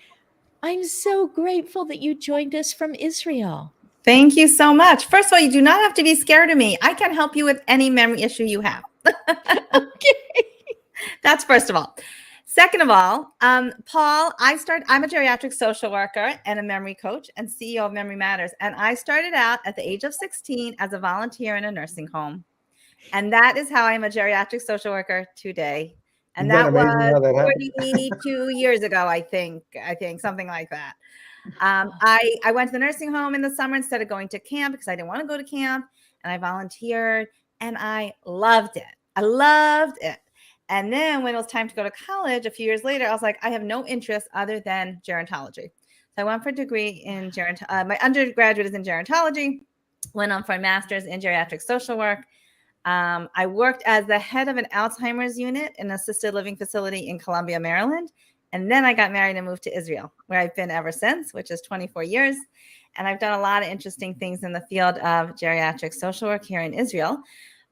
I'm so grateful that you joined us from Israel. Thank you so much. First of all, you do not have to be scared of me. I can help you with any memory issue you have. Okay. That's first of all. Second of all, Paul, I'm a geriatric social worker and a memory coach and CEO of Memory Matters. And I started out at the age of 16 as a volunteer in a nursing home. And that is how I'm a geriatric social worker today. And that was 42 years ago, I think something like that. I went to the nursing home in the summer instead of going to camp because I didn't want to go to camp, and I volunteered and I loved it. I loved it. And then when it was time to go to college a few years later, I was like, I have no interest other than gerontology. So I went for a degree in my undergraduate is in gerontology, went on for a master's in geriatric social work. I worked as the head of an Alzheimer's unit in an assisted living facility in Columbia, Maryland. And then I got married and moved to Israel, where I've been ever since, which is 24 years. And I've done a lot of interesting things in the field of geriatric social work here in Israel.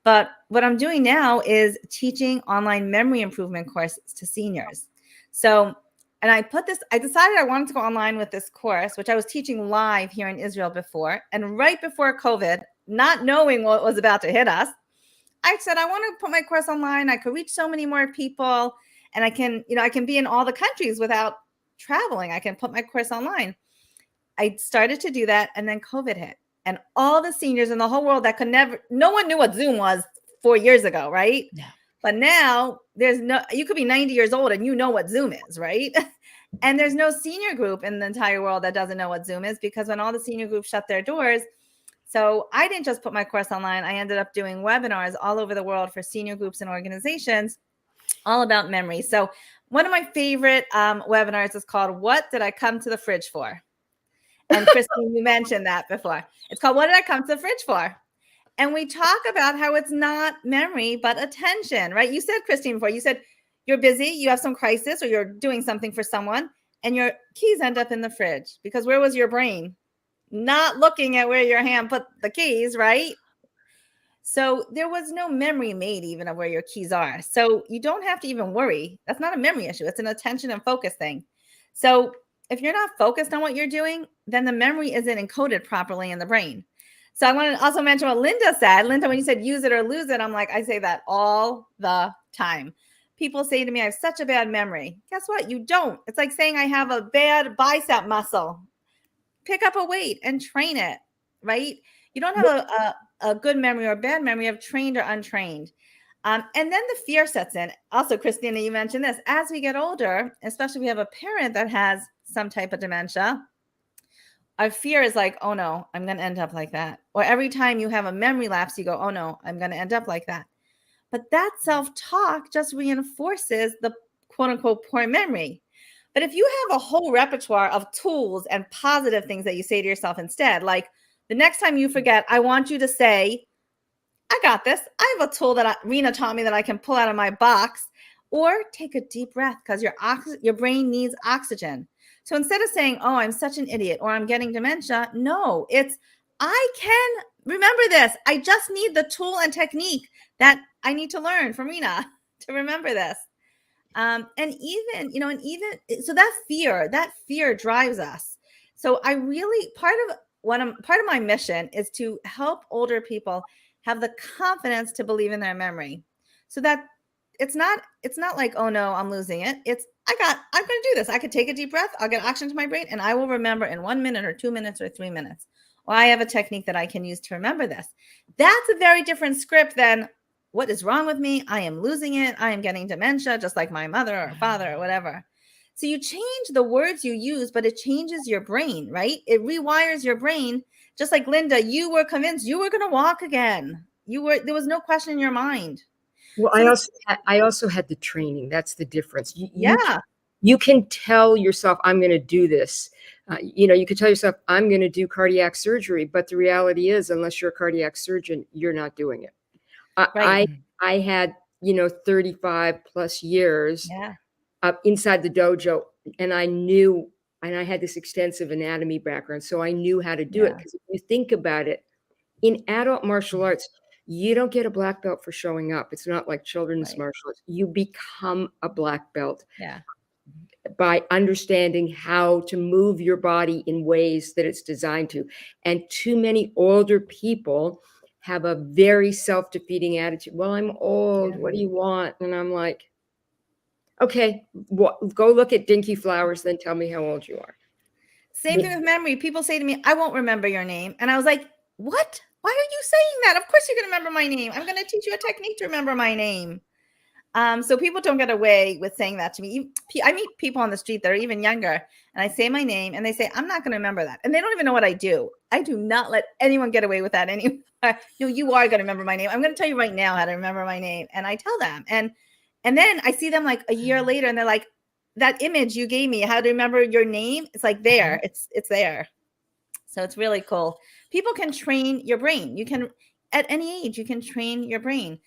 But what I'm doing now is teaching online memory improvement courses to seniors. So, and I decided I wanted to go online with this course, which I was teaching live here in Israel before. And right before COVID, not knowing what was about to hit us, I said, I want to put my course online. I could reach so many more people. And I can be in all the countries without traveling. I can put my course online. I started to do that. And then COVID hit. And all the seniors in the whole world no one knew what Zoom was 4 years ago, right? No. But now you could be 90 years old and you know what Zoom is, right? And there's no senior group in the entire world that doesn't know what Zoom is, because when all the senior groups shut their doors, so I didn't just put my course online. I ended up doing webinars all over the world for senior groups and organizations, all about memory. So one of my favorite webinars is called What Did I Come to the Fridge For? And Christine, you mentioned that before. It's called What Did I Come to the Fridge For? And we talk about how it's not memory, but attention, right? You said, Christine, before, you said you're busy, you have some crisis, or you're doing something for someone, and your keys end up in the fridge. Because where was your brain? Not looking at where your hand put the keys, right? So there was no memory made even of where your keys are. So you don't have to even worry. That's not a memory issue. It's an attention and focus thing. So if you're not focused on what you're doing, then the memory isn't encoded properly in the brain. So I want to also mention what Linda said. Linda, when you said use it or lose it, I say that all the time. People say to me, I have such a bad memory. Guess what? You don't. It's like saying I have a bad bicep muscle. Pick up a weight and train it, right? You don't have a good memory or a bad memory of trained or untrained. And then the fear sets in. Also, Christina, you mentioned this. As we get older, especially if we have a parent that has some type of dementia, our fear is like, oh no, I'm going to end up like that. Or every time you have a memory lapse, you go, oh no, I'm going to end up like that. But that self-talk just reinforces the quote unquote poor memory. But if you have a whole repertoire of tools and positive things that you say to yourself instead, like the next time you forget, I want you to say, I got this. I have a tool that Rena taught me that I can pull out of my box, or take a deep breath because your brain needs oxygen. So instead of saying, oh, I'm such an idiot or I'm getting dementia, no, it's I can remember this. I just need the tool and technique that I need to learn from Rena to remember this. So that fear drives us. So I really, part of my mission is to help older people have the confidence to believe in their memory, so that it's not like, oh no, I'm losing it. I'm going to do this. I could take a deep breath. I'll get oxygen to my brain and I will remember in 1 minute or 2 minutes or 3 minutes. Or I have a technique that I can use to remember this. That's a very different script than what is wrong with me? I am losing it. I am getting dementia, just like my mother or father or whatever. So you change the words you use, but it changes your brain, right? It rewires your brain just like Linda, you were convinced you were going to walk again. There was no question in your mind. Well, So I also had the training. That's the difference. yeah. You can tell yourself, I'm going to do this. You can tell yourself, I'm going to do cardiac surgery. But the reality is, unless you're a cardiac surgeon, you're not doing it. Right. I had, 35 plus years Yeah. inside the dojo, and I had this extensive anatomy background. So I knew how to do it. Yeah. Because if you think about it, in adult martial arts, you don't get a black belt for showing up. It's not like children's Right. martial arts. You become a black belt Yeah. by understanding how to move your body in ways that it's designed to. And too many older people have a very self-defeating attitude. Well, I'm old. Yeah. What do you want? And I'm like, okay, go look at Dinky Flowers, then tell me how old you are. Same thing with memory. People say to me, I won't remember your name. And I was like, what? Why are you saying that? Of course you're going to remember my name. I'm going to teach you a technique to remember my name. So people don't get away with saying that to me. I meet people on the street that are even younger, and I say my name, and they say, I'm not going to remember that. And they don't even know what I do. I do not let anyone get away with that anymore. No, you are going to remember my name. I'm going to tell you right now how to remember my name. And I tell them. And then I see them like a year later, and they're like, that image you gave me, how to remember your name, it's like there. It's there. So it's really cool. People can train your brain. You can, at any age, you can train your brain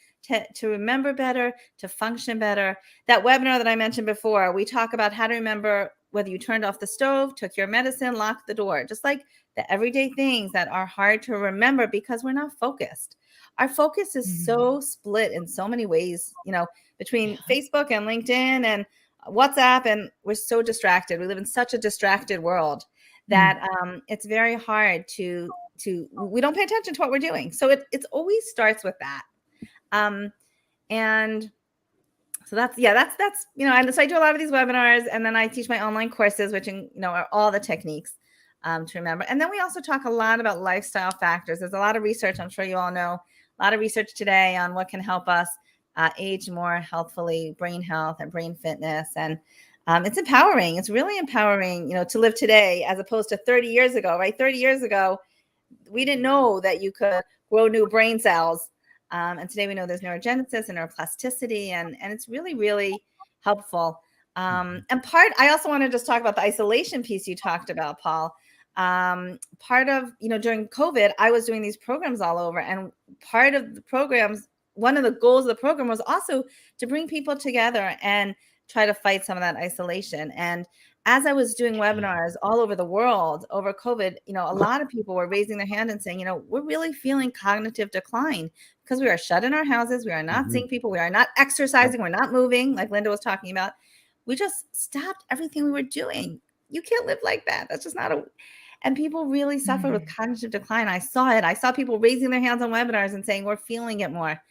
to remember better, to function better. That webinar that I mentioned before, we talk about how to remember whether you turned off the stove, took your medicine, locked the door, just like the everyday things that are hard to remember because we're not focused. Our focus is so split in so many ways, between Facebook and LinkedIn and WhatsApp, and we're so distracted. We live in such a distracted world that it's very hard to we don't pay attention to what we're doing. So it always starts with that. And so that's, and so I do a lot of these webinars, and then I teach my online courses, which, are all the techniques to remember. And then we also talk a lot about lifestyle factors. There's a lot of research. I'm sure you all know a lot of research today on what can help us age more healthfully, brain health and brain fitness. And it's empowering. It's really empowering, to live today as opposed to 30 years ago, right? 30 years ago, we didn't know that you could grow new brain cells. And today we know there's neurogenesis and neuroplasticity, and it's really, really helpful. And I also want to just talk about the isolation piece you talked about, Paul. Part of, during COVID, I was doing these programs all over, and part of the programs, one of the goals of the program was also to bring people together and try to fight some of that isolation. And as I was doing webinars all over the world over COVID, a lot of people were raising their hand and saying, we're really feeling cognitive decline because we are shut in our houses. We are not seeing people. We are not exercising. We're not moving, like Linda was talking about. We just stopped everything we were doing. You can't live like that. That's just not and people really suffer with cognitive decline. I saw it. I saw people raising their hands on webinars and saying, we're feeling it more.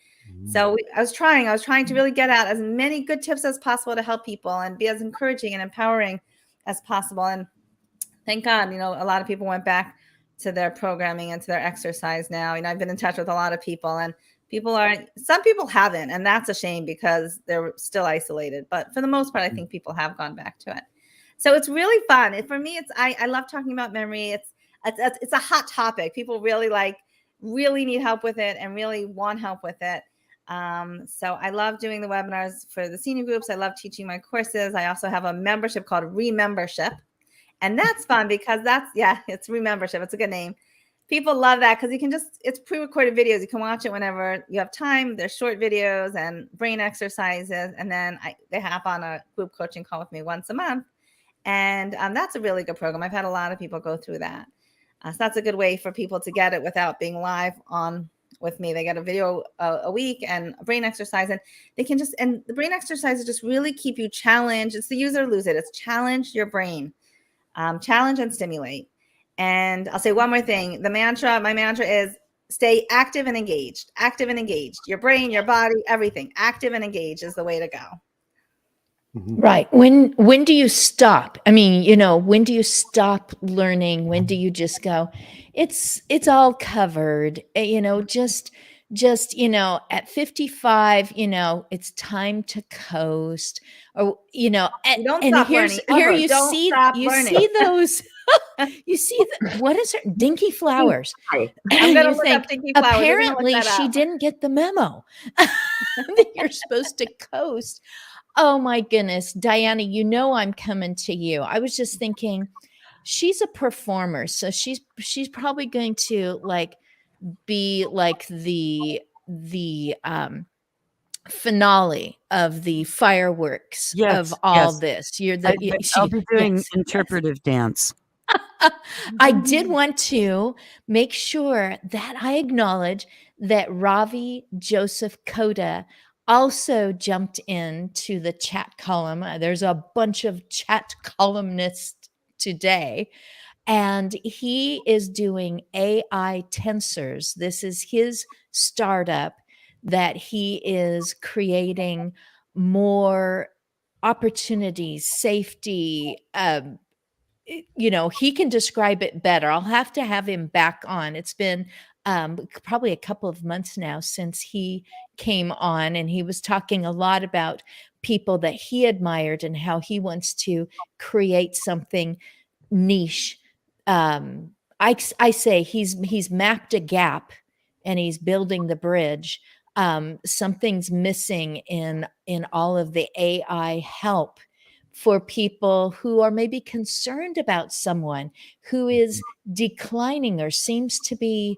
So I was trying to really get out as many good tips as possible to help people and be as encouraging and empowering as possible. And thank God, a lot of people went back to their programming and to their exercise now. I've been in touch with a lot of people, and some people haven't, and that's a shame because they're still isolated. But for the most part, I think people have gone back to it. So it's really fun. For me, I love talking about memory. It's a hot topic. People really need help with it and really want help with it. So I love doing the webinars for the senior groups. I love teaching my courses. I also have a membership called Remembership. And that's fun because it's Remembership. It's a good name. People love that because it's pre-recorded videos. You can watch it whenever you have time. They're short videos and brain exercises. And then they hop on a group coaching call with me once a month. And that's a really good program. I've had a lot of people go through that. So that's a good way for people to get it without being live on with me. They get a video a week and a brain exercise, and and the brain exercises just really keep you challenged. It's the use it or lose it. It's challenge your brain, challenge and stimulate. And I'll say one more thing. My mantra is stay active and engaged. Active and engaged. Your brain, your body, everything. Active and engaged is the way to go. Right. When do you stop? I mean, when do you stop learning? When do you just go, it's all covered, just at 55, it's time to coast, or, Don't and stop here learning. you Don't see, stop learning. those, You see, what is her dinky flowers? Hi. I'm gonna You look think up Dinky Flowers. We're gonna look apparently that she up. didn't get the memo that you're supposed to coast. Oh my goodness, Diana, you know I'm coming to you. I was just thinking, she's a performer, so she's probably going to like be like the finale of the fireworks of Yes, all yes. this. You're the I'll be doing yes, yes. interpretive dance. I did want to make sure that I acknowledge that Ravi Joseph Koda also jumped into the chat column. There's a bunch of chat columnists today, and he is doing AI tensors. This is his startup that he is creating more opportunities, safety, he can describe it better. I'll have to have him back on. It's been probably a couple of months now since he came on, and he was talking a lot about people that he admired and how he wants to create something niche. I say he's mapped a gap and he's building the bridge. Something's missing in all of the AI help for people who are maybe concerned about someone who is declining or seems to be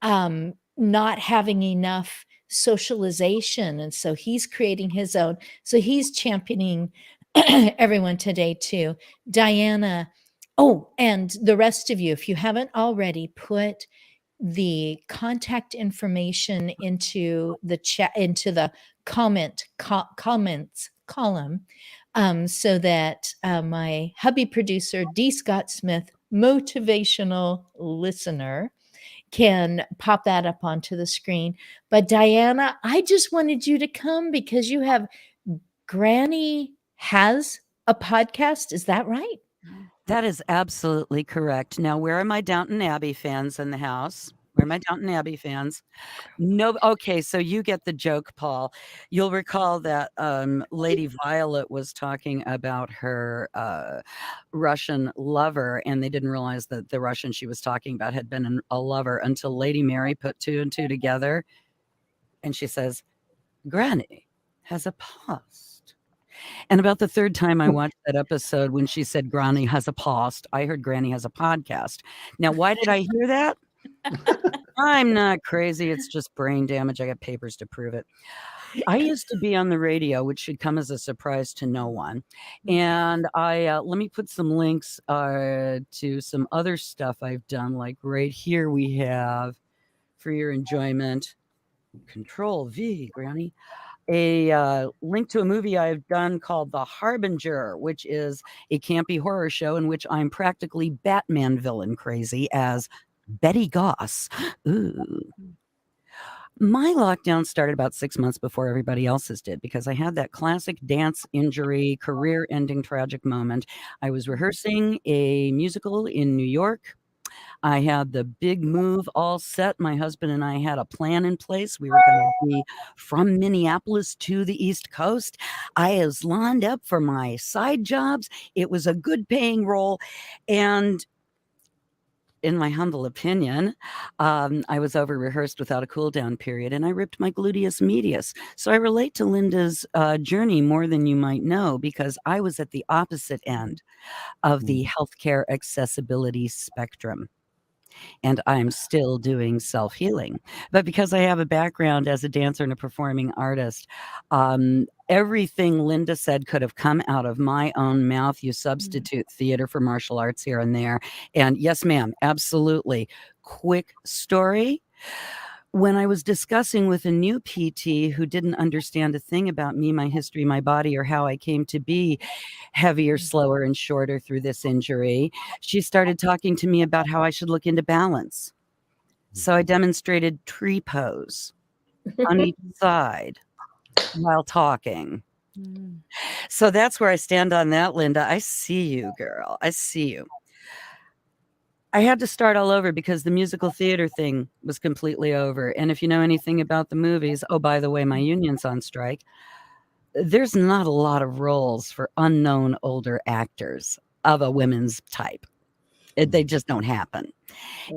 not having enough socialization. And so he's creating his own. So he's championing everyone today, too. Diana, oh, and the rest of you, if you haven't already, put the contact information into the chat, into the comments column, so that my hubby producer, D. Scott Smith, motivational listener, can pop that up onto the screen. But Diana, I just wanted you to come because you have Granny has a podcast. Is that right? That is absolutely correct. Now, where are my Downton Abbey fans in the house? Where are my Downton Abbey fans? No. Okay, so you get the joke, Paul. You'll recall that Lady Violet was talking about her Russian lover, and they didn't realize that the Russian she was talking about had been a lover until Lady Mary put two and two together. And she says, Granny has a past. And about the third time I watched that episode when she said Granny has a past, I heard Granny has a podcast. Now, why did I hear that? I'm not crazy. It's just brain damage. I got papers to prove it. I used to be on the radio, which should come as a surprise to no one. And let me put some links to some other stuff I've done. Like right here, we have, for your enjoyment, Control V, Granny, a link to a movie I've done called The Harbinger, which is a campy horror show in which I'm practically Batman villain crazy as Betty Goss. Ooh. My lockdown started about 6 months before everybody else's did because I had that classic dance injury, career ending tragic moment. I was rehearsing a musical in New York. I had the big move all set. My husband and I had a plan in place. We were going to be from Minneapolis to the East Coast. I was lined up for my side jobs. It was a good paying role. And in my humble opinion, I was over rehearsed without a cool down period and I ripped my gluteus medius. So I relate to Linda's journey more than you might know because I was at the opposite end of the healthcare accessibility spectrum. And I'm still doing self-healing. But because I have a background as a dancer and a performing artist, everything Linda said could have come out of my own mouth. You substitute theater for martial arts here and there. And yes, ma'am, absolutely. Quick story. When I was discussing with a new PT who didn't understand a thing about me, my history, my body, or how I came to be heavier, slower, and shorter through this injury, she started talking to me about how I should look into balance. So I demonstrated tree pose on each side while talking. So that's where I stand on that, Linda. I see you, girl. I see you. I had to start all over because the musical theater thing was completely over. And if you know anything about the movies, oh, by the way, my union's on strike. There's not a lot of roles for unknown older actors of a women's type. They just don't happen.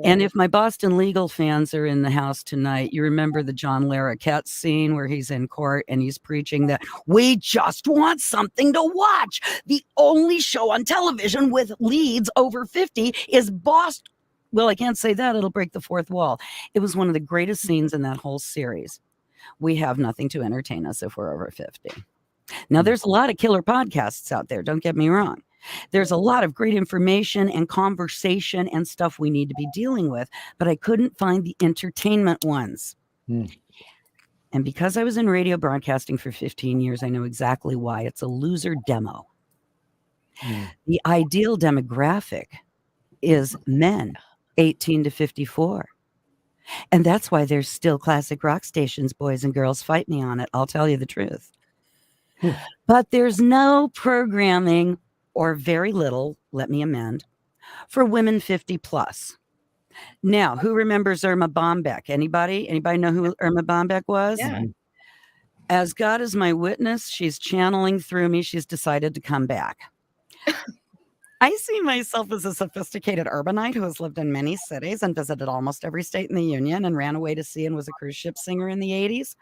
And if my Boston legal fans are in the house tonight, you remember the John Larroquette scene where he's in court and he's preaching that we just want something to watch. The only show on television with leads over 50 is Boston. Well, I can't say that. It'll break the fourth wall. It was one of the greatest scenes in that whole series. We have nothing to entertain us if we're over 50. Now, there's a lot of killer podcasts out there. Don't get me wrong. There's a lot of great information and conversation and stuff we need to be dealing with, but I couldn't find the entertainment ones. And because I was in radio broadcasting for 15 years, I know exactly why. It's a loser demo. The ideal demographic is men 18 to 54. And that's why there's still classic rock stations, boys and girls. Fight me on it. I'll tell you the truth. But there's no programming, or very little, let me amend, for women 50 plus. Now, who remembers Irma Bombeck? Anybody know who Irma Bombeck was? Yeah. As God is my witness, she's channeling through me. She's decided to come back. I see myself as a sophisticated urbanite who has lived in many cities and visited almost every state in the Union and ran away to sea and was a cruise ship singer in the 80s.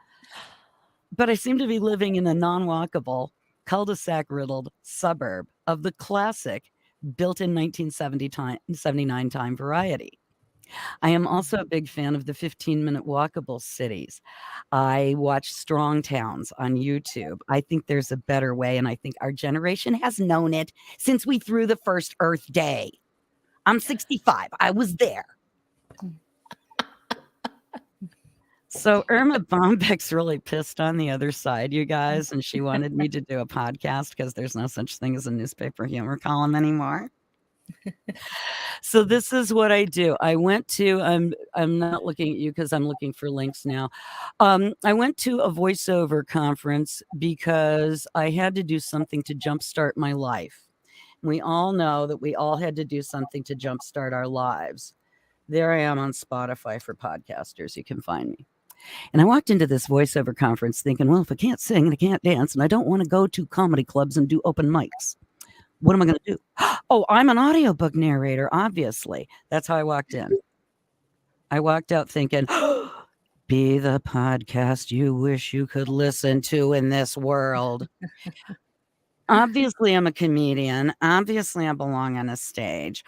But I seem to be living in a non-walkable, cul-de-sac riddled suburb of the classic built in 1979 time Variety. I am also a big fan of the 15-minute walkable cities. I watch Strong Towns on YouTube. I think there's a better way, and I think our generation has known it since we threw the first Earth Day. I'm 65. I was there. So Irma Bombeck's really pissed on the other side, you guys, and she wanted me to do a podcast because there's no such thing as a newspaper humor column anymore. So this is what I do. I went to, I'm not looking at you because I'm looking for links now. I went to a voiceover conference because I had to do something to jumpstart my life. We all know that we all had to do something to jumpstart our lives. There I am on Spotify for podcasters. You can find me. And I walked into this voiceover conference thinking, well, if I can't sing and I can't dance and I don't want to go to comedy clubs and do open mics, what am I going to do? Oh, I'm an audiobook narrator, obviously. That's how I walked in. I walked out thinking, be the podcast you wish you could listen to in this world. Obviously, I'm a comedian. Obviously, I belong on a stage.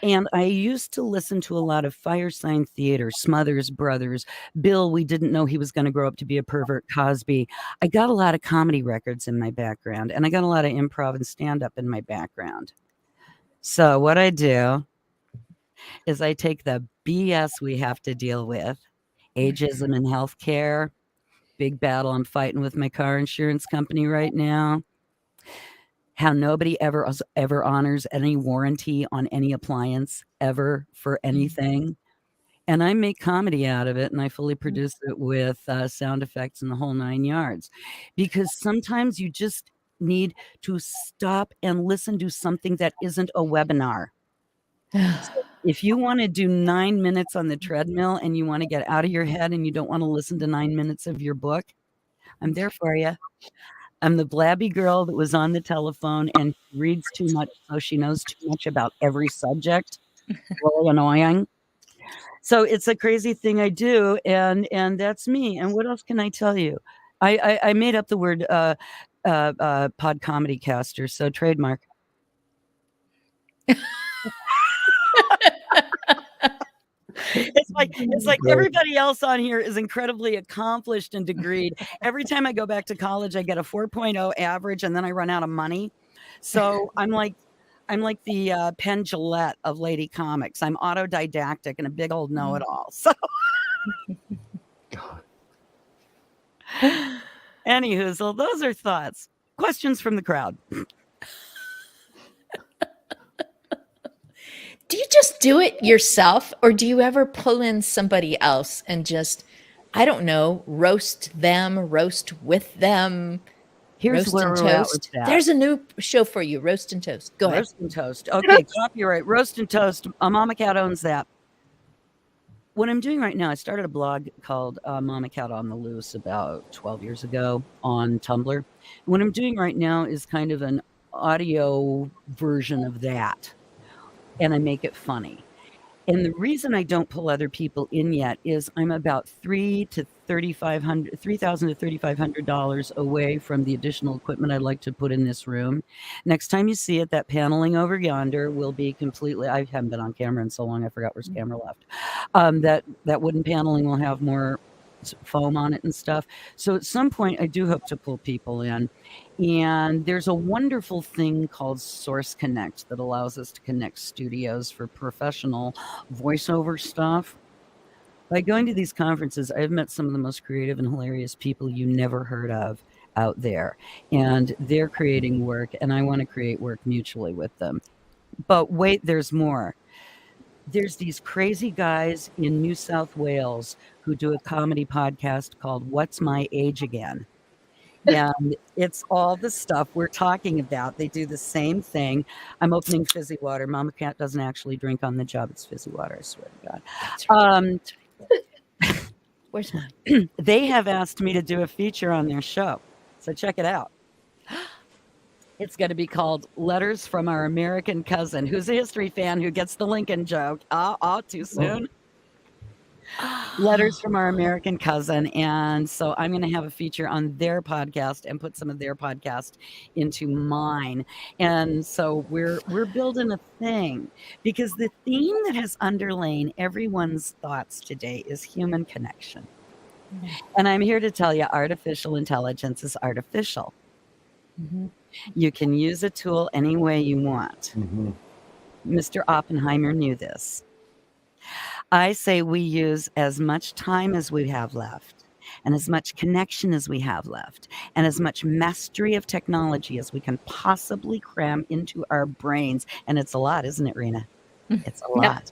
And I used to listen to a lot of Firesign Theater, Smothers Brothers, Bill, we didn't know he was going to grow up to be a pervert, Cosby. I got a lot of comedy records in my background, and I got a lot of improv and stand-up in my background. So what I do is I take the BS we have to deal with, ageism in healthcare, big battle I'm fighting with my car insurance company right now, how nobody ever honors any warranty on any appliance ever for anything. And I make comedy out of it, and I fully produce it with sound effects and the whole 9 yards. Because sometimes you just need to stop and listen to something that isn't a webinar. If you want to do 9 minutes on the treadmill and you want to get out of your head and you don't want to listen to 9 minutes of your book, I'm there for you. I'm the blabby girl that was on the telephone and reads too much, so she knows too much about every subject. Really annoying. So it's a crazy thing I do, and that's me. And what else can I tell you? I made up the word pod comedy caster, so trademark. It's like everybody else on here is incredibly accomplished and degreed. Every time I go back to college, I get a 4.0 average, and then I run out of money. So I'm like the Penn Jillette of lady comics. I'm autodidactic and a big old know-it-all. So, anywho, so those are thoughts. Questions from the crowd. Do you just do it yourself, or do you ever pull in somebody else and just, I don't know, roast them, roast with them? Here's Roast where and we're at Toast. with that. There's a new show for you, Roast and Toast. Go ahead. Roast and Toast. Okay, copyright. Roast and Toast. Mama Cat owns that. What I'm doing right now, I started a blog called Mama Cat on the Loose about 12 years ago on Tumblr. What I'm doing right now is kind of an audio version of that. and I make it funny. And the reason I don't pull other people in yet is I'm about $3,000 to $3,500 away from the additional equipment I'd like to put in this room. Next time you see it, that paneling over yonder will be completely. I haven't been on camera in so long, I forgot where's camera left. That wooden paneling will have more foam on it and stuff. So at some point, I do hope to pull people in. And there's a wonderful thing called Source Connect that allows us to connect studios for professional voiceover stuff. By going to these conferences, I've met some of the most creative and hilarious people you never heard of out there. And they're creating work, and I want to create work mutually with them. But wait, there's more. There's these crazy guys in New South Wales who do a comedy podcast called What's My Age Again? And it's all the stuff we're talking about. They do the same thing. I'm opening fizzy water. Mama Cat doesn't actually drink on the job. It's fizzy water, I swear to God. That's right. Where's mine? They have asked me to do a feature on their show. So check it out. It's going to be called Letters from Our American Cousin. Who's a history fan who gets the Lincoln joke? Too soon. Letters from Our American Cousin. And so I'm going to have a feature on their podcast and put some of their podcast into mine. And so we're building a thing, because the theme that has underlain everyone's thoughts today is human connection. And I'm here to tell you, artificial intelligence is artificial. Mm-hmm. You can use a tool any way you want. Mm-hmm. Mr. Oppenheimer knew this. I say we use as much time as we have left, and as much connection as we have left, and as much mastery of technology as we can possibly cram into our brains. And it's a lot, isn't it, Rena? It's a lot.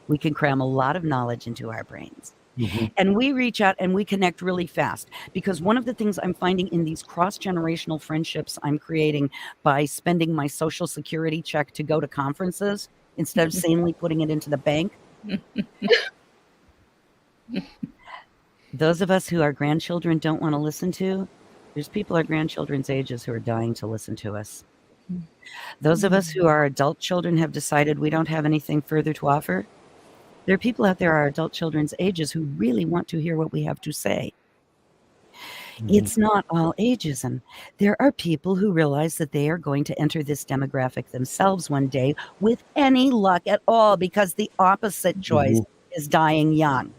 We can cram a lot of knowledge into our brains. Mm-hmm. And we reach out and we connect really fast, because one of the things I'm finding in these cross-generational friendships I'm creating by spending my Social Security check to go to conferences instead of sanely putting it into the bank. Those of us who our grandchildren don't want to listen to, there's people our grandchildren's ages who are dying to listen to us. Those of us who our adult children have decided we don't have anything further to offer, there are people out there our adult children's ages who really want to hear what we have to say. Mm-hmm. It's not all ageism. There are people who realize that they are going to enter this demographic themselves one day with any luck at all, because the opposite choice is dying young.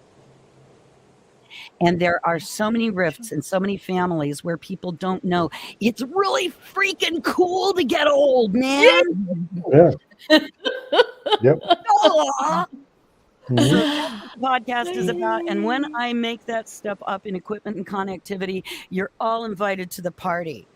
And there are so many rifts in so many families where people don't know it's really freaking cool to get old, man. Yeah. Yep. So that's what the podcast is about. And when I make that step up in equipment and connectivity, you're all invited to the party.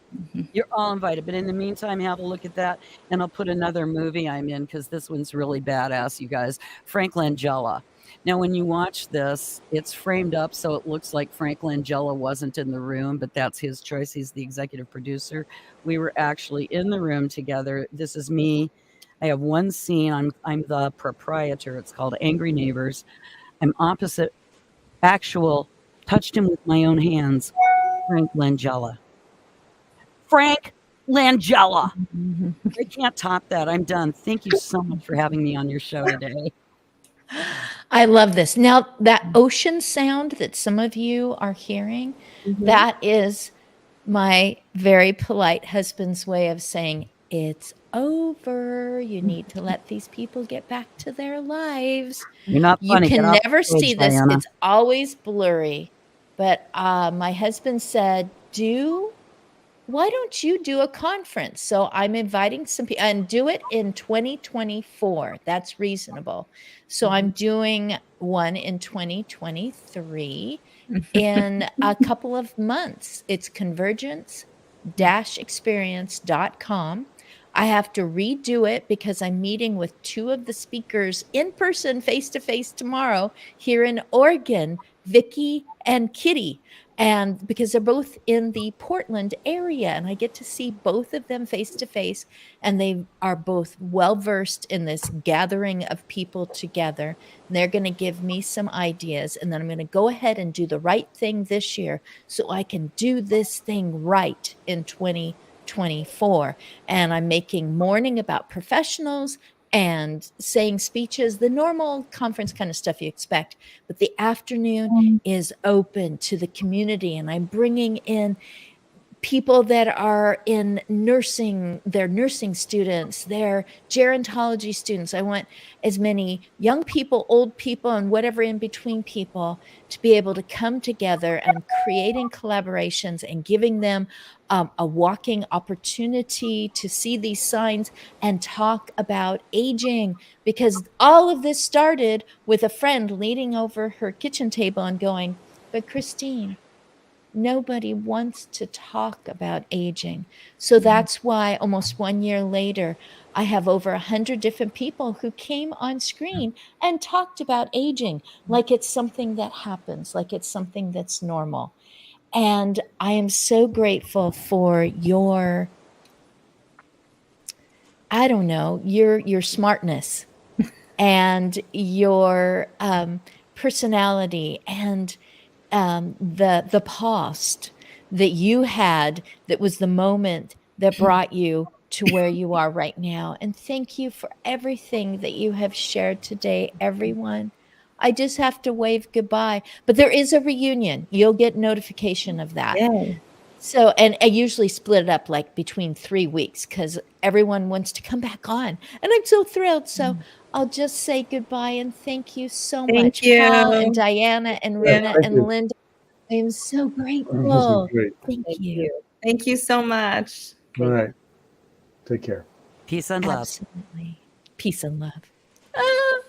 You're all invited. But in the meantime, have a look at that. And I'll put another movie I'm in, because this one's really badass, you guys. Frank Langella. Now, when you watch this, it's framed up so it looks like Frank Langella wasn't in the room, but that's his choice. He's the executive producer. We were actually in the room together. This is me. I have one scene. I'm the proprietor. It's called Angry Neighbors. I'm opposite touched him with my own hands, Frank Langella. Frank Langella. I can't top that. I'm done. Thank you so much for having me on your show today. I love this. Now, that ocean sound that some of you are hearing, that is my very polite husband's way of saying, it's over. You need to let these people get back to their lives. You're not funny. You can never see this. Diana. It's always blurry. But my husband said, why don't you do a conference? So I'm inviting some people, and do it in 2024. That's reasonable. So I'm doing one in 2023 in a couple of months. It's convergence-experience.com. I have to redo it because I'm meeting with two of the speakers in person, face-to-face tomorrow here in Oregon, Vicky and Kitty. And because they're both in the Portland area, and I get to see both of them face to face, and they are both well versed in this gathering of people together. And they're going to give me some ideas, and then I'm going to go ahead and do the right thing this year so I can do this thing right in 2024. And I'm making mourning about professionals and saying speeches, the normal conference kind of stuff you expect. But the afternoon is open to the community, and I'm bringing in people that are in nursing, they're nursing students, they're gerontology students. I want as many young people, old people, and whatever in between people to be able to come together, and I'm creating collaborations and giving them a walking opportunity to see these signs and talk about aging, because all of this started with a friend leaning over her kitchen table and going, "But Christine, nobody wants to talk about aging." So that's why almost 1 year later, I have over 100 different people who came on screen and talked about aging like it's something that happens, like it's something that's normal. And I am so grateful for your, I don't know, your smartness and your personality, and the past that you had, that was the moment that brought you to where you are right now. And thank you for everything that you have shared today, everyone. I just have to wave goodbye, but there is a reunion. You'll get notification of that. Yay. So, and I usually split it up like between 3 weeks because everyone wants to come back on. And I'm so thrilled. So I'll just say goodbye and thank you so Thank much, you. Paul and Diana and Yeah, Rena thank and you. Linda. I am so This is grateful. great. Thank you. Thank you so much. All right. Take care. Peace and love. Absolutely. Peace and love. Ah.